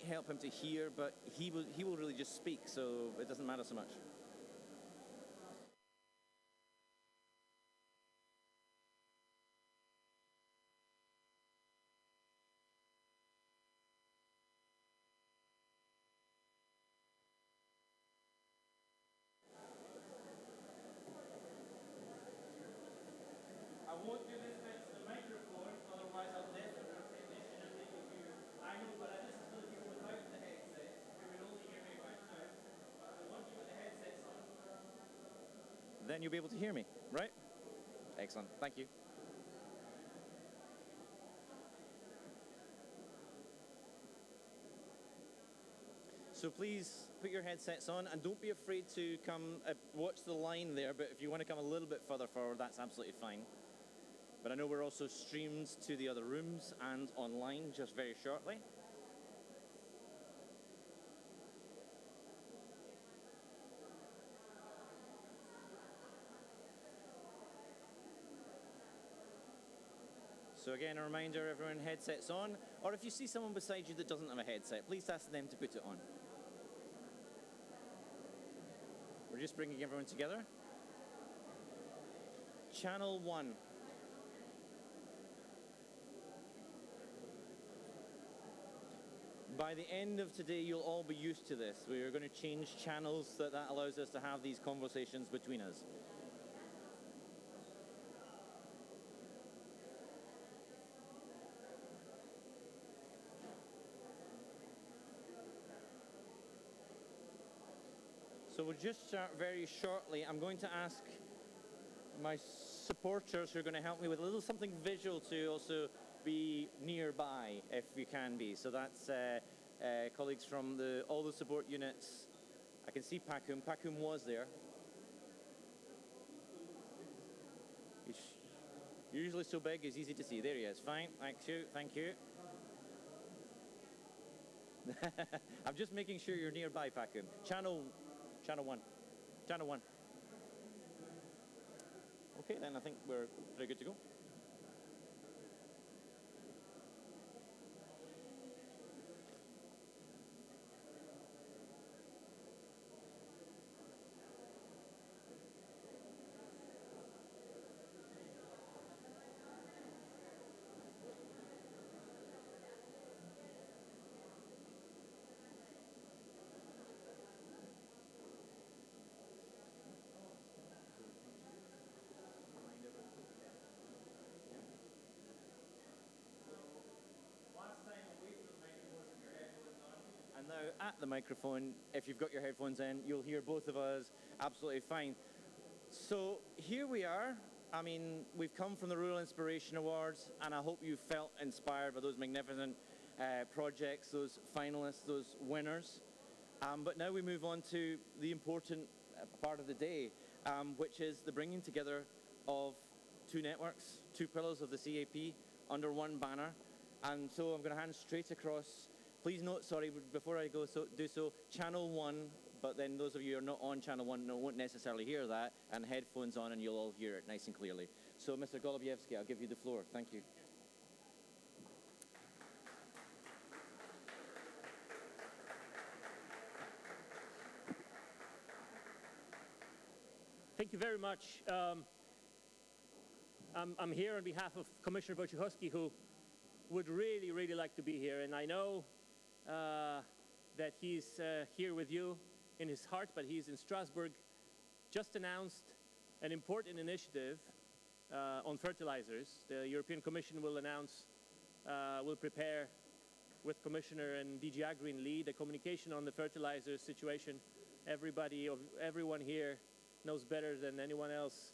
might help him to hear, but he will really just speak, so it doesn't matter so much. I won't do this bit to the microphone, otherwise I'll definitely have a technician and make it hear. I know, but this is for the people without the headset, who can only hear me right now. But once you put the headsets on, then you'll be able to hear me, right? Excellent, thank you. So please put your headsets on and don't be afraid to come watch the line there, but if you want to come a little bit further forward, that's absolutely fine. But I know we're also streamed to the other rooms and online just very shortly. So again, a reminder, everyone, headsets on. Or if you see someone beside you that doesn't have a headset, please ask them to put it on. We're just bringing everyone together. Channel 1. By the end of today, you'll all be used to this. We are going to change channels so that allows us to have these conversations between us. So we'll just start very shortly. I'm going to ask my supporters who are going to help me with a little something visual to also be nearby, if you can be. So that's colleagues from all the support units. I can see Pakum. Pakum was there. He's usually so big, it's easy to see. There he is. Fine. Thank you. Thank you. I'm just making sure you're nearby, Pakum. Channel 1. Channel 1. Okay, then I think we're pretty good to go. And now at the microphone, if you've got your headphones in, you'll hear both of us absolutely fine. So here we are. I mean, we've come from the Rural Inspiration Awards, and I hope you felt inspired by those magnificent projects, those finalists, those winners. But now we move on to the important part of the day, which is the bringing together of two networks, two pillars of the CAP under one banner. And so I'm going to hand straight across. Please note, sorry, before I do so, Channel 1, but then those of you who are not on Channel 1 won't necessarily hear that, and headphones on and you'll all hear it nice and clearly. So, Mr. Golubievsky, I'll give you the floor. Thank you. Thank you very much. I'm here on behalf of Commissioner Wojciechowski, who would really, really like to be here, and I know that he's here with you in his heart, but he's in Strasbourg. Just announced an important initiative on fertilizers. The European Commission will prepare with Commissioner and DG Agri in lead a communication on the fertilizer situation. Everyone here knows better than anyone else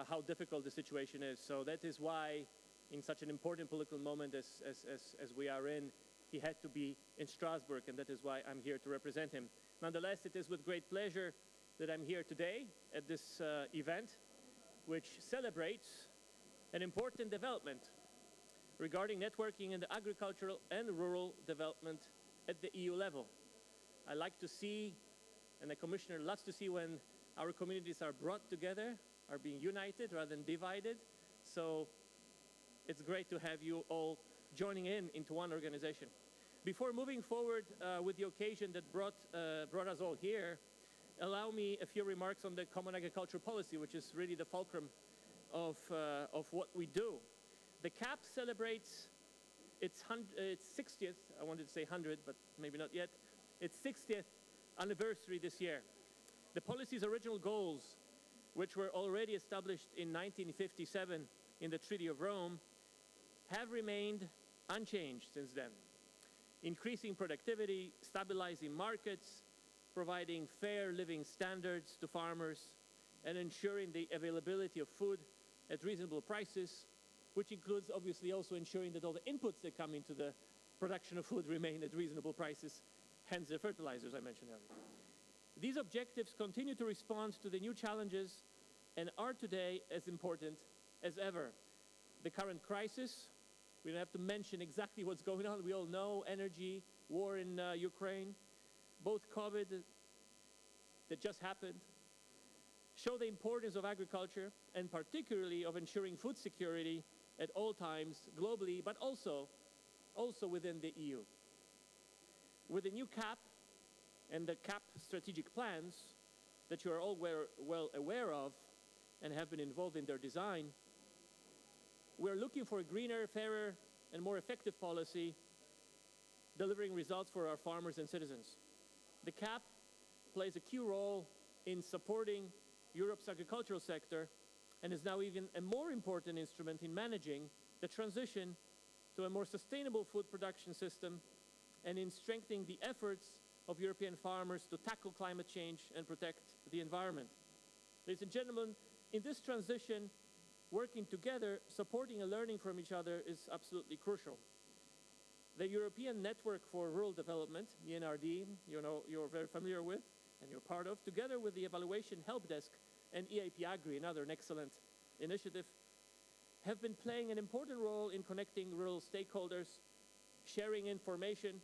how difficult the situation is. So that is why, in such an important political moment as we are in, he had to be in Strasbourg, and that is why I'm here to represent him. Nonetheless, it is with great pleasure that I'm here today at this event, which celebrates an important development regarding networking in the agricultural and rural development at the EU level. I like to see, and the Commissioner loves to see, when our communities are brought together, are being united rather than divided. So it's great to have you all joining into one organization. Before moving forward with the occasion that brought us all here, allow me a few remarks on the Common Agricultural Policy, which is really the fulcrum of what we do. The CAP celebrates its 60th, I wanted to say 100, but maybe not yet, its 60th anniversary this year. The policy's original goals, which were already established in 1957 in the Treaty of Rome, have remained unchanged since then. Increasing productivity, stabilizing markets, providing fair living standards to farmers, and ensuring the availability of food at reasonable prices, which includes obviously also ensuring that all the inputs that come into the production of food remain at reasonable prices, hence the fertilizers I mentioned earlier. These objectives continue to respond to the new challenges and are today as important as ever. The current crisis, we don't have to mention exactly what's going on. We all know energy, war in Ukraine, both COVID that just happened, show the importance of agriculture and particularly of ensuring food security at all times globally, but also within the EU. With the new CAP and the CAP strategic plans that you are all well aware of and have been involved in their design, we're looking for a greener, fairer, and more effective policy delivering results for our farmers and citizens. The CAP plays a key role in supporting Europe's agricultural sector and is now even a more important instrument in managing the transition to a more sustainable food production system and in strengthening the efforts of European farmers to tackle climate change and protect the environment. Ladies and gentlemen, in this transition, working together, supporting and learning from each other is absolutely crucial. The European Network for Rural Development, ENRD, you're very familiar with and you're part of, together with the Evaluation Help Desk and EIP Agri, another excellent initiative, have been playing an important role in connecting rural stakeholders, sharing information,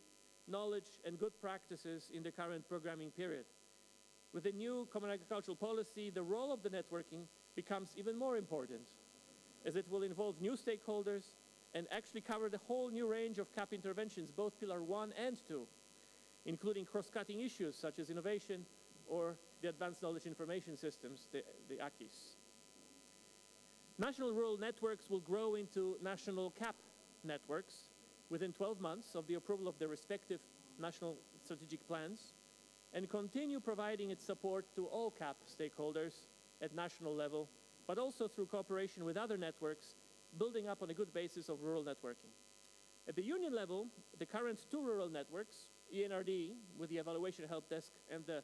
knowledge, and good practices in the current programming period. With the new Common Agricultural Policy, the role of the networking becomes even more important, as it will involve new stakeholders and actually cover the whole new range of CAP interventions, both Pillar 1 and 2, including cross-cutting issues such as innovation or the Advanced Knowledge Information Systems, the AKIS. National rural networks will grow into national CAP networks within 12 months of the approval of their respective national strategic plans and continue providing its support to all CAP stakeholders at national level, but also through cooperation with other networks, building up on a good basis of rural networking. At the union level, the current two rural networks, ENRD with the Evaluation Help Desk and the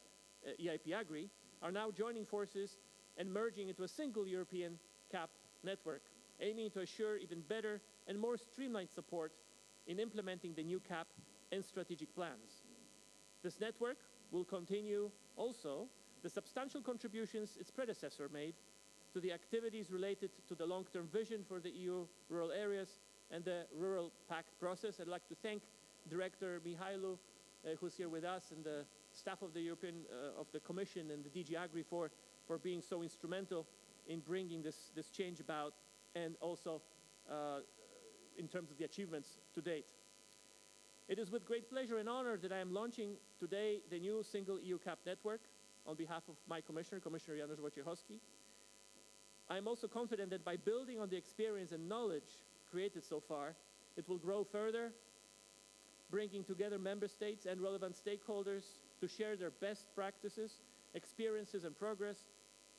EIP Agri, are now joining forces and merging into a single European CAP network, aiming to assure even better and more streamlined support in implementing the new CAP and strategic plans. This network will continue also the substantial contributions its predecessor made to the activities related to the long-term vision for the EU rural areas and the Rural Pact process. I'd like to thank Director Mihailu, who's here with us, and the staff of the of the Commission and the DG Agri for being so instrumental in bringing this change about, and also in terms of the achievements to date. It is with great pleasure and honor that I am launching today the new single EU CAP network on behalf of my Commissioner, Commissioner Janusz Wojciechowski. I am also confident that by building on the experience and knowledge created so far, it will grow further, bringing together member states and relevant stakeholders to share their best practices, experiences and progress,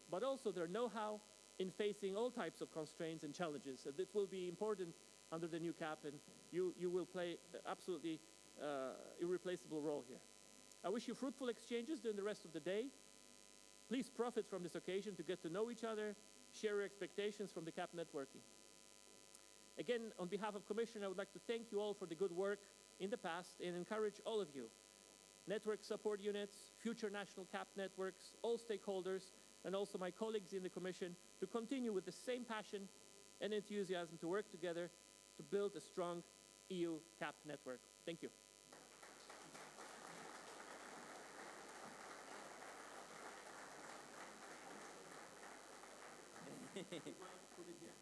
but also their know-how in facing all types of constraints and challenges. And this will be important under the new CAP, and you will play absolutely irreplaceable role here. I wish you fruitful exchanges during the rest of the day. Please profit from this occasion to get to know each other, share your expectations from the CAP networking. Again, on behalf of Commission, I would like to thank you all for the good work in the past and encourage all of you, network support units, future national CAP networks, all stakeholders, and also my colleagues in the Commission to continue with the same passion and enthusiasm to work together to build a strong EU CAP network. Thank you.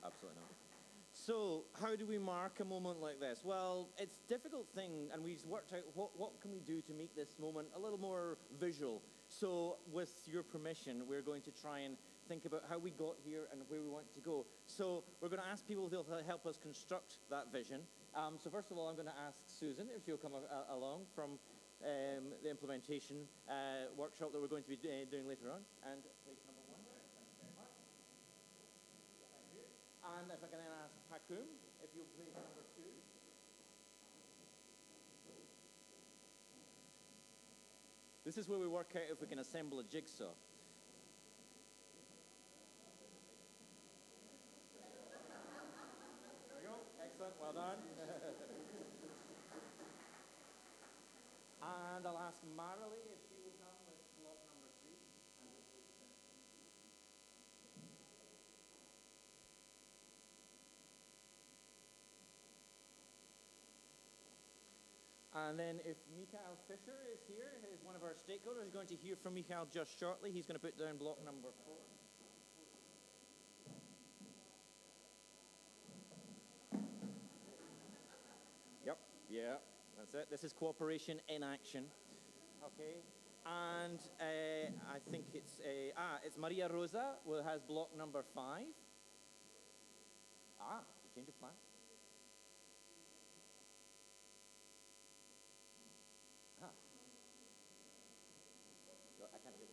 Absolutely not. So, how do we mark a moment like this? Well, it's a difficult thing, and we've worked out what can we do to make this moment a little more visual. So, with your permission, we're going to try and think about how we got here and where we want to go. So, we're going to ask people to help us construct that vision. So, first of all, I'm going to ask Susan if she'll come along from the implementation workshop that we're going to be doing later on. And place number 1. Thank you very much. Thank you. And if I can then ask Hakoum, if you'll place number 2. This is where we work out if we can assemble a jigsaw. There we go. Excellent. Well done. And I'll ask Marilee if she will come with block number 3. And then if Michael Fischer is here, is one of our stakeholders, going to hear from Michael just shortly. He's going to put down block number 4. Yep, yeah, that's it. This is cooperation in action. Okay, and I think it's Maria Rosa who has block number 5. Change of plan. I can't get it.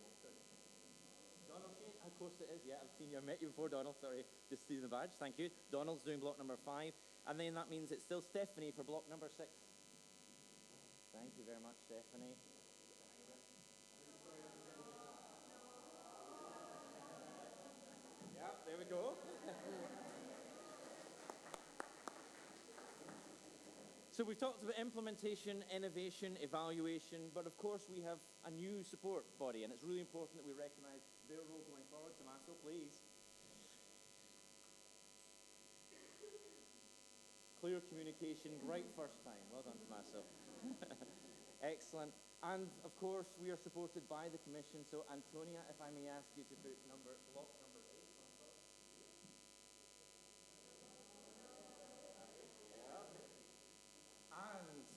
Donald Shane, of course it is, yeah, I've seen you, I've met you before, Donald, sorry, just see the badge, thank you. Donald's doing block number 5, and then that means it's still Stephanie for block number 6. Thank you very much, Stephanie. Yeah, there we go. So we've talked about implementation, innovation, evaluation, but of course we have a new support body, and it's really important that we recognise their role going forward. Tommaso, please. Clear communication, right first time. Well done, Tommaso. Excellent. And of course we are supported by the Commission, so Antonia, if I may ask you to put block number 8. And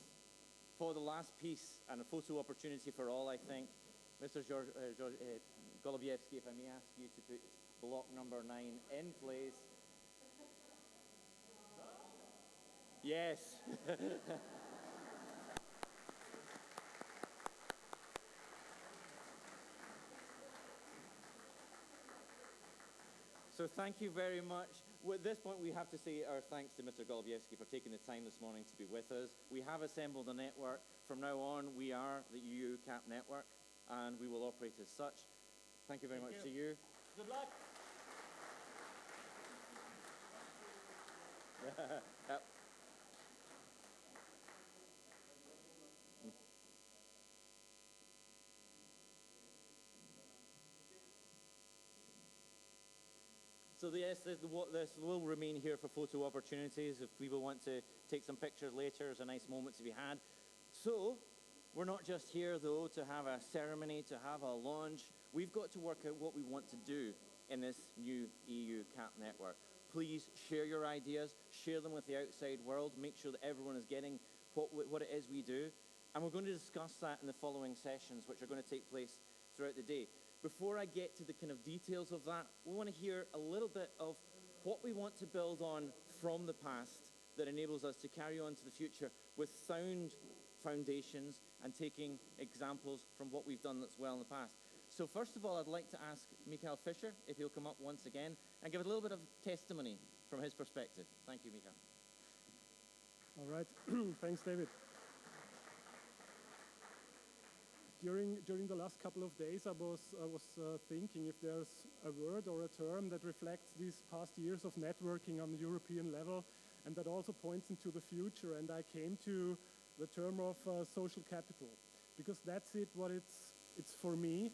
for the last piece, and a photo opportunity for all, I think, Mr. Golubievsky, if I may ask you to put block number 9 in place. Yes. So thank you very much. At this point, we have to say our thanks to Mr. Golubievsky for taking the time this morning to be with us. We have assembled a network. From now on, we are the EU CAP network, and we will operate as such. Thank you very much to you. Good luck. Yep. So yes, this will remain here for photo opportunities if people want to take some pictures later. There's a nice moment to be had. So we're not just here, though, to have a ceremony, to have a launch. We've got to work out what we want to do in this new EU CAP network. Please share your ideas, share them with the outside world, make sure that everyone is getting what it is we do. And we're going to discuss that in the following sessions, which are going to take place throughout the day. Before I get to the kind of details of that, we want to hear a little bit of what we want to build on from the past that enables us to carry on to the future with sound foundations and taking examples from what we've done that's well in the past. So first of all, I'd like to ask Michael Fischer if he'll come up once again and give a little bit of testimony from his perspective. Thank you, Michael. All right. Thanks, David. During the last couple of days, I was thinking if there's a word or a term that reflects these past years of networking on the European level and that also points into the future. And I came to the term of social capital, because that's what it's for me.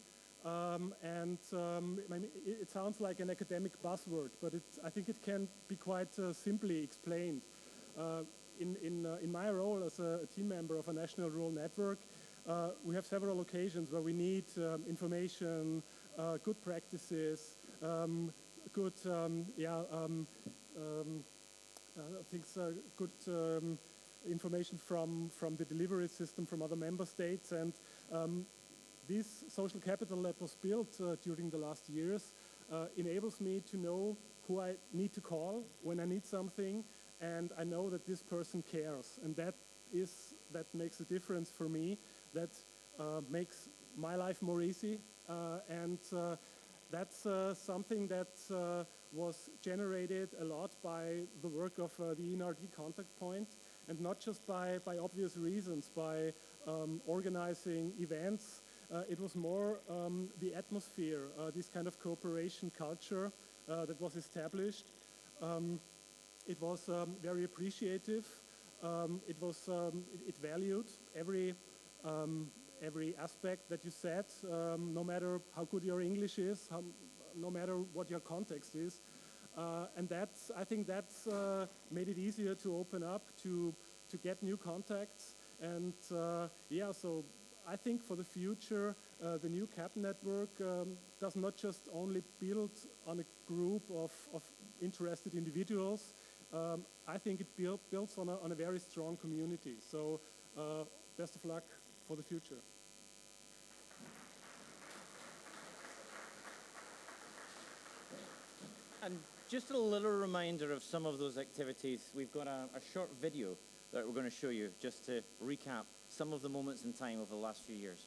It sounds like an academic buzzword, but I think it can be quite simply explained. In my role as a team member of a national rural network, we have several occasions where we need information, good practices, good things, good information from the delivery system from other member states. And this social capital that was built during the last years enables me to know who I need to call when I need something, and I know that this person cares, and that makes a difference for me. That makes my life more easy, and that's something that was generated a lot by the work of the ENRD contact point, and not just by obvious reasons, by organizing events. It was more the atmosphere, this kind of cooperation culture that was established. It was very appreciative. It valued every aspect that you said, no matter how good your English is, no matter what your context is. And I think that's made it easier to open up, to get new contacts. And yeah, so I think for the future, the new CAP network does not just only build on a group of interested individuals. I think it builds on a very strong community. So best of luck for the future. And just a little reminder of some of those activities. We've got a short video that we're going to show you just to recap some of the moments in time over the last few years.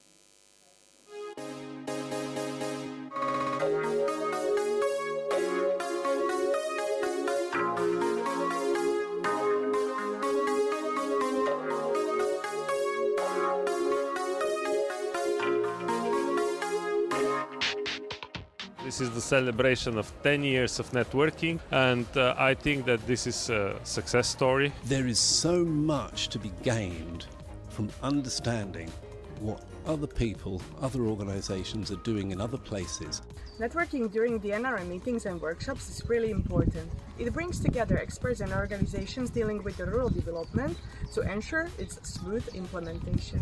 This is the celebration of 10 years of networking, and I think that this is a success story. There is so much to be gained from understanding what other people, other organizations are doing in other places. Networking during the NRM meetings and workshops is really important. It brings together experts and organizations dealing with the rural development to ensure its smooth implementation.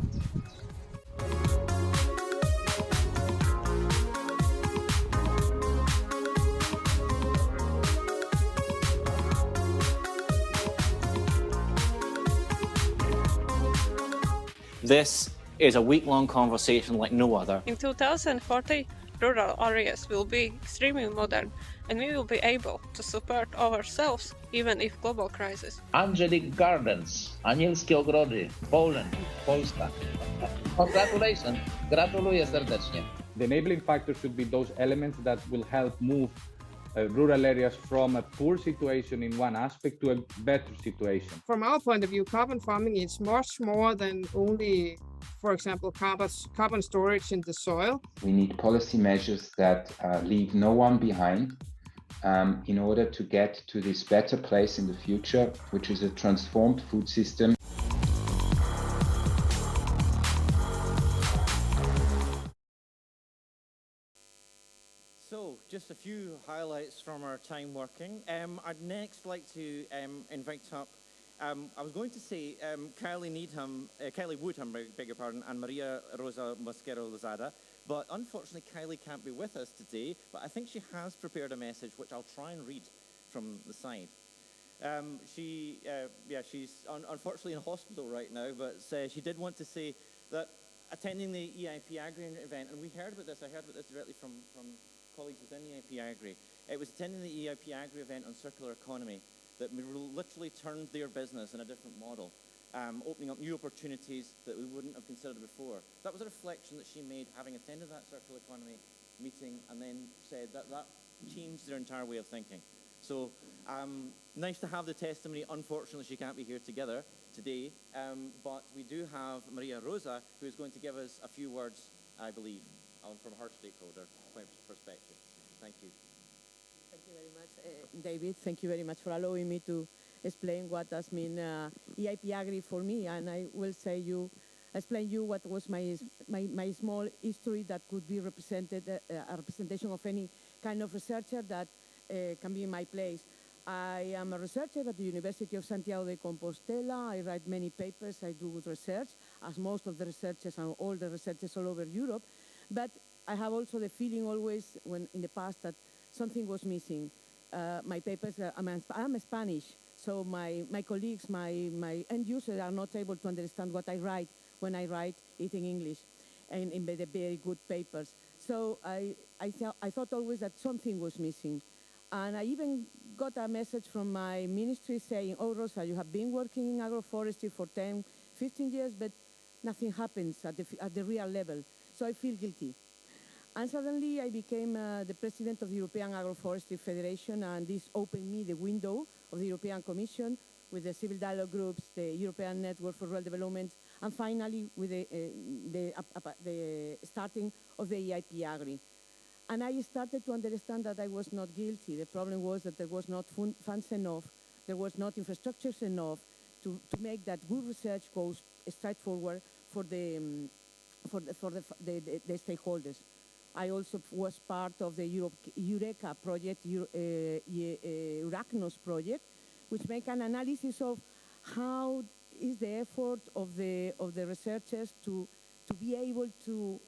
This is a week-long conversation like no other. In 2040, rural areas will be extremely modern, and we will be able to support ourselves even if global crisis. Angelic Gardens, Anielskie Ogrody, Poland, Polska. Congratulations, gratuluję serdecznie. The enabling factor should be those elements that will help move rural areas from a poor situation in one aspect to a better situation. From our point of view, carbon farming is much more than only, for example, carbon storage in the soil. We need policy measures that leave no one behind in order to get to this better place in the future, which is a transformed food system. So, just a few highlights from our time working. I'd next like to invite up, I was going to say Kylie Woodham, beg your pardon, and Maria Rosa Mosquero Lozada, but unfortunately Kylie can't be with us today, but I think she has prepared a message which I'll try and read from the side. She's unfortunately in hospital right now, but she did want to say that attending the EIP Agri event, and I heard about this directly from colleagues within EIP Agri. It was attending the EIP Agri event on circular economy that literally turned their business in a different model, opening up new opportunities that we wouldn't have considered before. That was a reflection that she made having attended that circular economy meeting, and then said that changed their entire way of thinking. So nice to have the testimony. Unfortunately, she can't be here together today, but we do have Maria Rosa, who is going to give us a few words, I believe, from her stakeholder perspective. Thank you. Thank you very much, David. Thank you very much for allowing me to explain what does mean EIP Agri for me, and I will explain you what was my small history that could be represented, a representation of any kind of researcher that can be in my place. I am a researcher at the University of Santiago de Compostela. I write many papers. I do research, as most of the researchers and all the researchers all over Europe. But I have also the feeling always, when in the past, that something was missing. My papers, I'm Spanish, so my colleagues, my end users are not able to understand what I write when I write it in English and in the very good papers. So I thought always that something was missing. And I even got a message from my ministry saying, oh, Rosa, you have been working in agroforestry for 10, 15 years, but nothing happens at the real level. So I feel guilty. And suddenly I became the president of the European Agroforestry Federation, and this opened me the window of the European Commission with the civil dialogue groups, the European Network for Rural Development, and finally with the starting of the EIP Agri. And I started to understand that I was not guilty. The problem was that there was not funds enough, there was not infrastructures enough to make that good research goes straight forward for the stakeholders. I also was part of the Eureka project, Euracnos project, which make an analysis of how is the effort of the researchers to be able to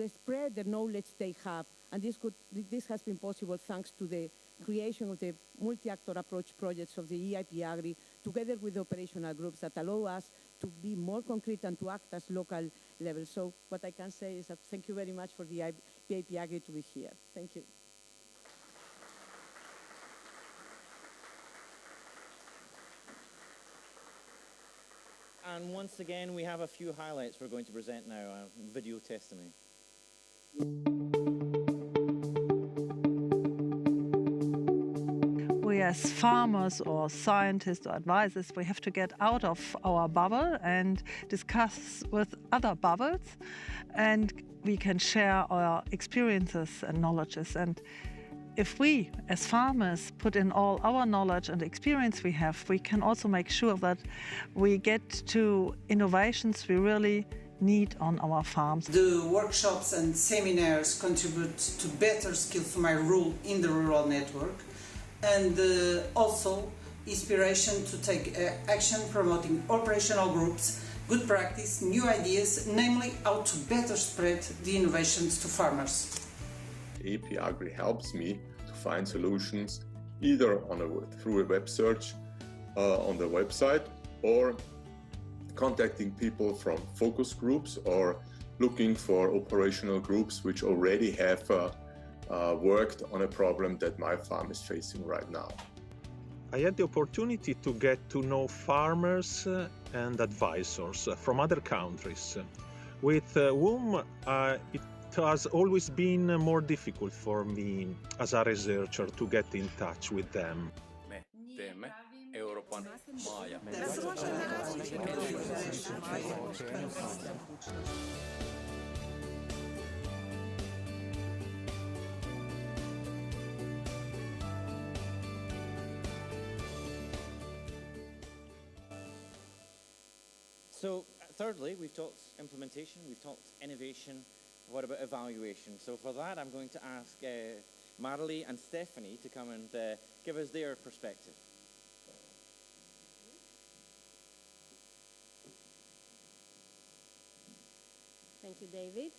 spread the knowledge they have. And this has been possible thanks to the creation of the multi-actor approach projects of the EIP Agri, together with the operational groups that allow us to be more concrete and to act as local level. So what I can say is that thank you very much for the EIP Agri to be here. Thank you. And once again, we have a few highlights we're going to present now, a video testimony. We as farmers or scientists or advisors, we have to get out of our bubble and discuss with other bubbles, and we can share our experiences and knowledges. And if we as farmers put in all our knowledge and experience we have, we can also make sure that we get to innovations we really need on our farms. The workshops and seminars contribute to better skills for my role in the rural network, and also inspiration to take action promoting operational groups, good practice, new ideas, namely how to better spread the innovations to farmers. EIP Agri helps me to find solutions either through a web search on the website, or contacting people from focus groups, or looking for operational groups which already have worked on a problem that my farm is facing right now. I had the opportunity to get to know farmers and advisors from other countries, with whom it has always been more difficult for me as a researcher to get in touch with them. Me teemme Euroopan maa- ja So, thirdly, we've talked implementation, we've talked innovation. What about evaluation? So for that, I'm going to ask Marley and Stephanie to come and give us their perspective. Thank you, David.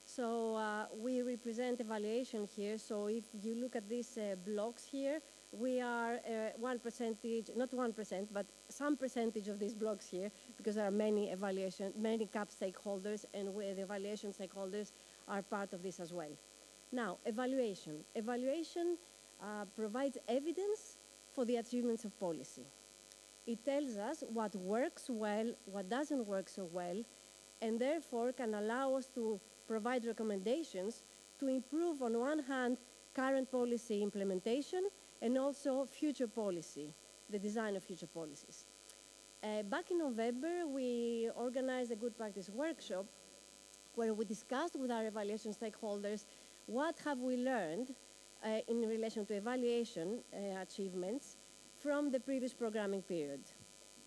So we represent evaluation here. So if you look at these blocks here, we are 1%, not 1%, but some percentage of these blocks here, because there are many CAP stakeholders, and the evaluation stakeholders are part of this as well. Now, evaluation. Evaluation provides evidence for the achievements of policy. It tells us what works well, what doesn't work so well, and therefore can allow us to provide recommendations to improve, on one hand, current policy implementation, and also future policy, the design of future policies. Back in November, we organized a good practice workshop where we discussed with our evaluation stakeholders what have we learned in relation to evaluation achievements from the previous programming period.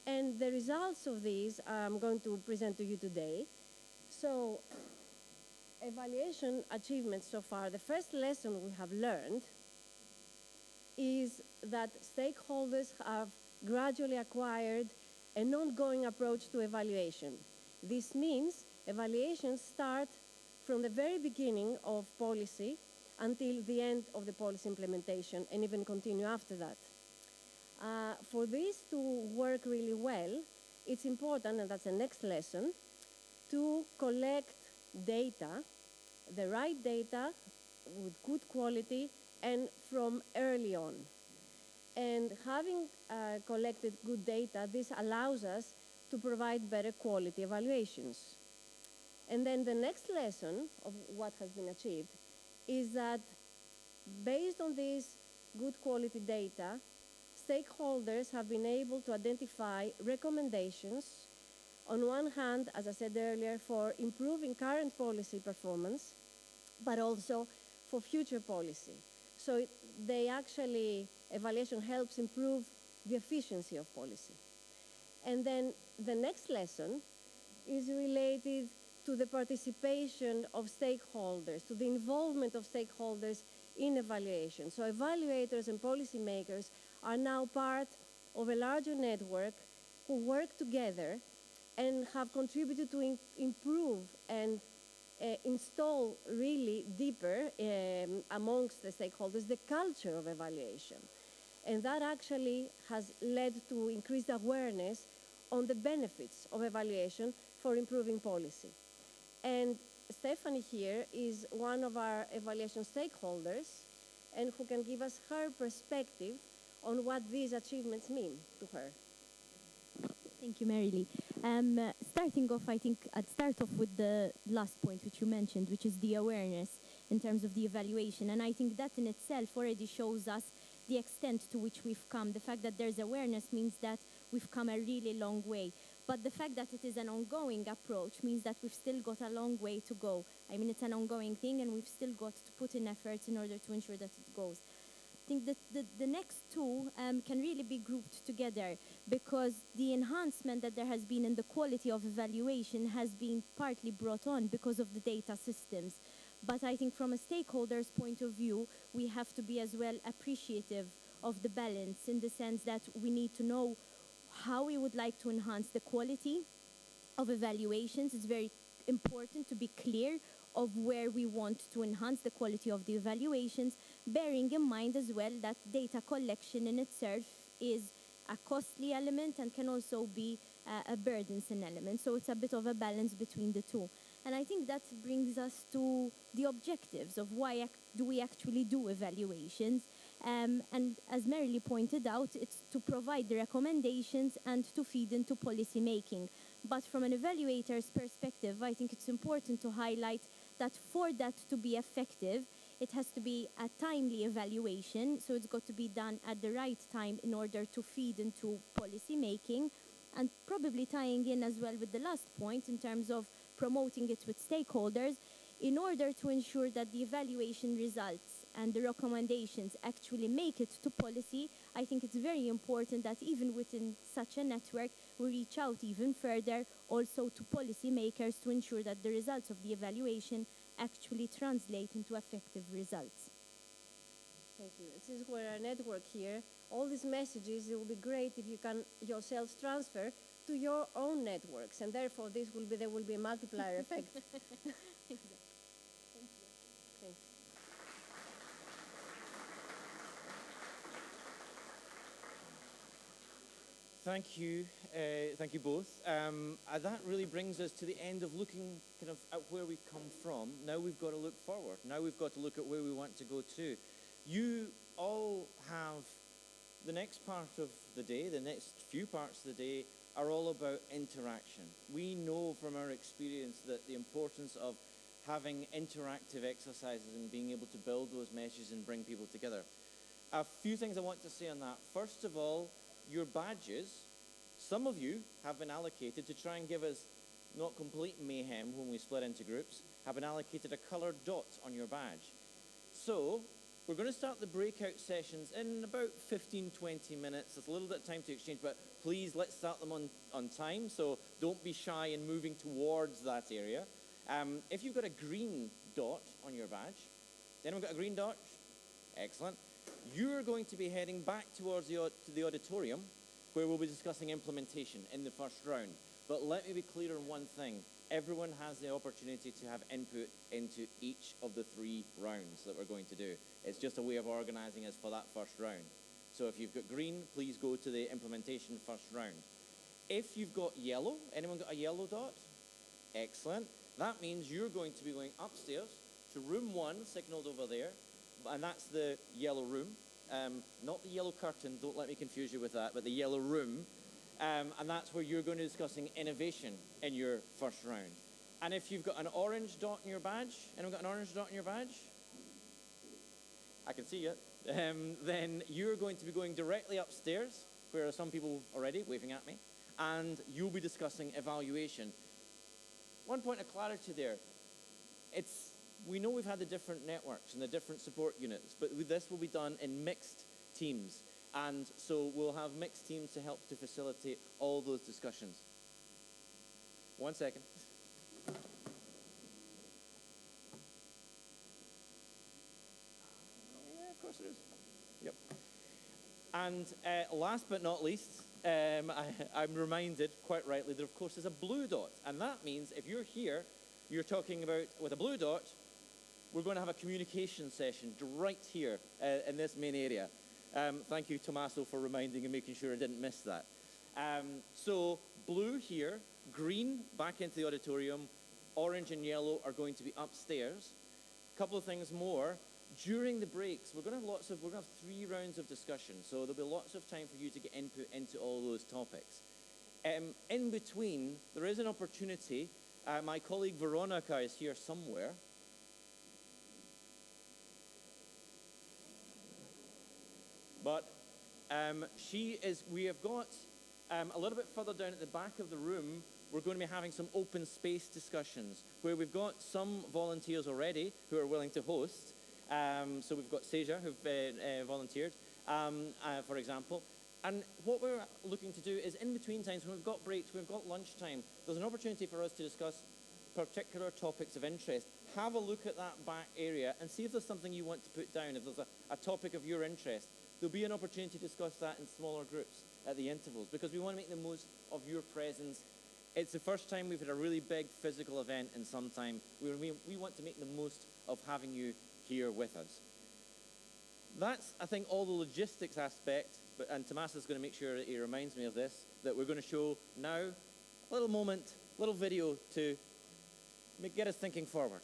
And the results of these I'm going to present to you today. So, evaluation achievements so far, the first lesson we have learned is that stakeholders have gradually acquired an ongoing approach to evaluation. This means evaluations start from the very beginning of policy until the end of the policy implementation, and even continue after that. For this to work really well, it's important, and that's the next lesson, to collect data, the right data with good quality and from early on. And having collected good data, this allows us to provide better quality evaluations. And then the next lesson of what has been achieved is that based on this good quality data, stakeholders have been able to identify recommendations, on one hand, as I said earlier, for improving current policy performance, but also for future policy. So evaluation helps improve the efficiency of policy. And then the next lesson is related to the participation of stakeholders, to the involvement of stakeholders in evaluation. So evaluators and policymakers are now part of a larger network who work together and have contributed to improve and install really deeper amongst the stakeholders the culture of evaluation. And that actually has led to increased awareness on the benefits of evaluation for improving policy. And Stephanie here is one of our evaluation stakeholders and who can give us her perspective on what these achievements mean to her. Thank you, Mary-Lee. Starting off, I think I'd start off with the last point which you mentioned, which is the awareness in terms of the evaluation. And I think that in itself already shows us the extent to which we've come. The fact that there's awareness means that we've come a really long way. But the fact that it is an ongoing approach means that we've still got a long way to go. I mean, it's an ongoing thing, and we've still got to put in efforts in order to ensure that it goes. I think that the next two can really be grouped together because the enhancement that there has been in the quality of evaluation has been partly brought on because of the data systems. But I think from a stakeholder's point of view, we have to be as well appreciative of the balance in the sense that we need to know how we would like to enhance the quality of evaluations. It's very important to be clear of where we want to enhance the quality of the evaluations, bearing in mind as well that data collection in itself is a costly element and can also be a burdensome element. So it's a bit of a balance between the two. And I think that brings us to the objectives of why do we actually do evaluations. And as Mary-Lee pointed out, it's to provide the recommendations and to feed into policy making. But from an evaluator's perspective, I think it's important to highlight that for that to be effective, it has to be a timely evaluation. So it's got to be done at the right time in order to feed into policy making. And probably tying in as well with the last point in terms of promoting it with stakeholders, in order to ensure that the evaluation results and the recommendations actually make it to policy. I think it's very important that even within such a network, we reach out even further also to policymakers to ensure that the results of the evaluation actually translate into effective results. Thank you. Since we're a network here, all these messages, it will be great if you can yourselves transfer to your own networks, and therefore there will be a multiplier effect. Exactly. Thank you. Thanks. Thank you both. That really brings us to the end of looking kind of at where we've come from. Now we've got to look forward. Now we've got to look at where we want to go to. You all have the next part of the day, the next few parts of the day are all about interaction. We know from our experience that the importance of having interactive exercises and being able to build those meshes and bring people together. A few things I want to say on that. First of all, your badges, some of you have been allocated to try and give us not complete mayhem when we split into groups, have been allocated a coloured dot on your badge. So we're going to start the breakout sessions in about 15-20 minutes. There's a little bit of time to exchange, but please let's start them on time, so don't be shy in moving towards that area. If you've got a green dot on your badge, anyone got a green dot? Excellent. You're going to be heading back towards the auditorium where we'll be discussing implementation in the first round. But let me be clear on one thing. Everyone has the opportunity to have input into each of the 3 rounds that we're going to do. It's just a way of organizing us for that first round. So if you've got green, please go to the implementation first round. If you've got yellow, anyone got a yellow dot? Excellent. That means you're going to be going upstairs to room 1, signaled over there, and that's the yellow room. Not the yellow curtain, don't let me confuse you with that, but the yellow room. And that's where you're going to be discussing innovation in your first round. And if you've got an orange dot in your badge, anyone got an orange dot in your badge? I can see it. Then you're going to be going directly upstairs, where there are some people already waving at me, and you'll be discussing evaluation. One point of clarity there. We know we've had the different networks and the different support units, but this will be done in mixed teams. And so we'll have mixed teams to help to facilitate all those discussions. 1 second. Yeah, of course it is. Yep. And last but not least, I'm reminded quite rightly that of course there's a blue dot. And that means if you're here, you're talking about with a blue dot, we're going to have a communication session right here in this main area. Thank you, Tommaso, for reminding and making sure I didn't miss that. So blue here, green back into the auditorium, orange and yellow are going to be upstairs. A couple of things more. During the breaks, we're going to have 3 rounds of discussion, so there'll be lots of time for you to get input into all those topics. In between, there is an opportunity. My colleague Veronica is here somewhere. But we have got a little bit further down at the back of the room, we're going to be having some open space discussions where we've got some volunteers already who are willing to host. So we've got Seja who've volunteered, for example. And what we're looking to do is in between times, when we've got breaks, we've got lunchtime, there's an opportunity for us to discuss particular topics of interest. Have a look at that back area and see if there's something you want to put down, if there's a topic of your interest. There'll be an opportunity to discuss that in smaller groups at the intervals because we want to make the most of your presence. It's the first time we've had a really big physical event in some time. We want to make the most of having you here with us. That's, I think, all the logistics aspect, and Tommaso is going to make sure that he reminds me of this, that we're going to show now a little moment, little video to get us thinking forward.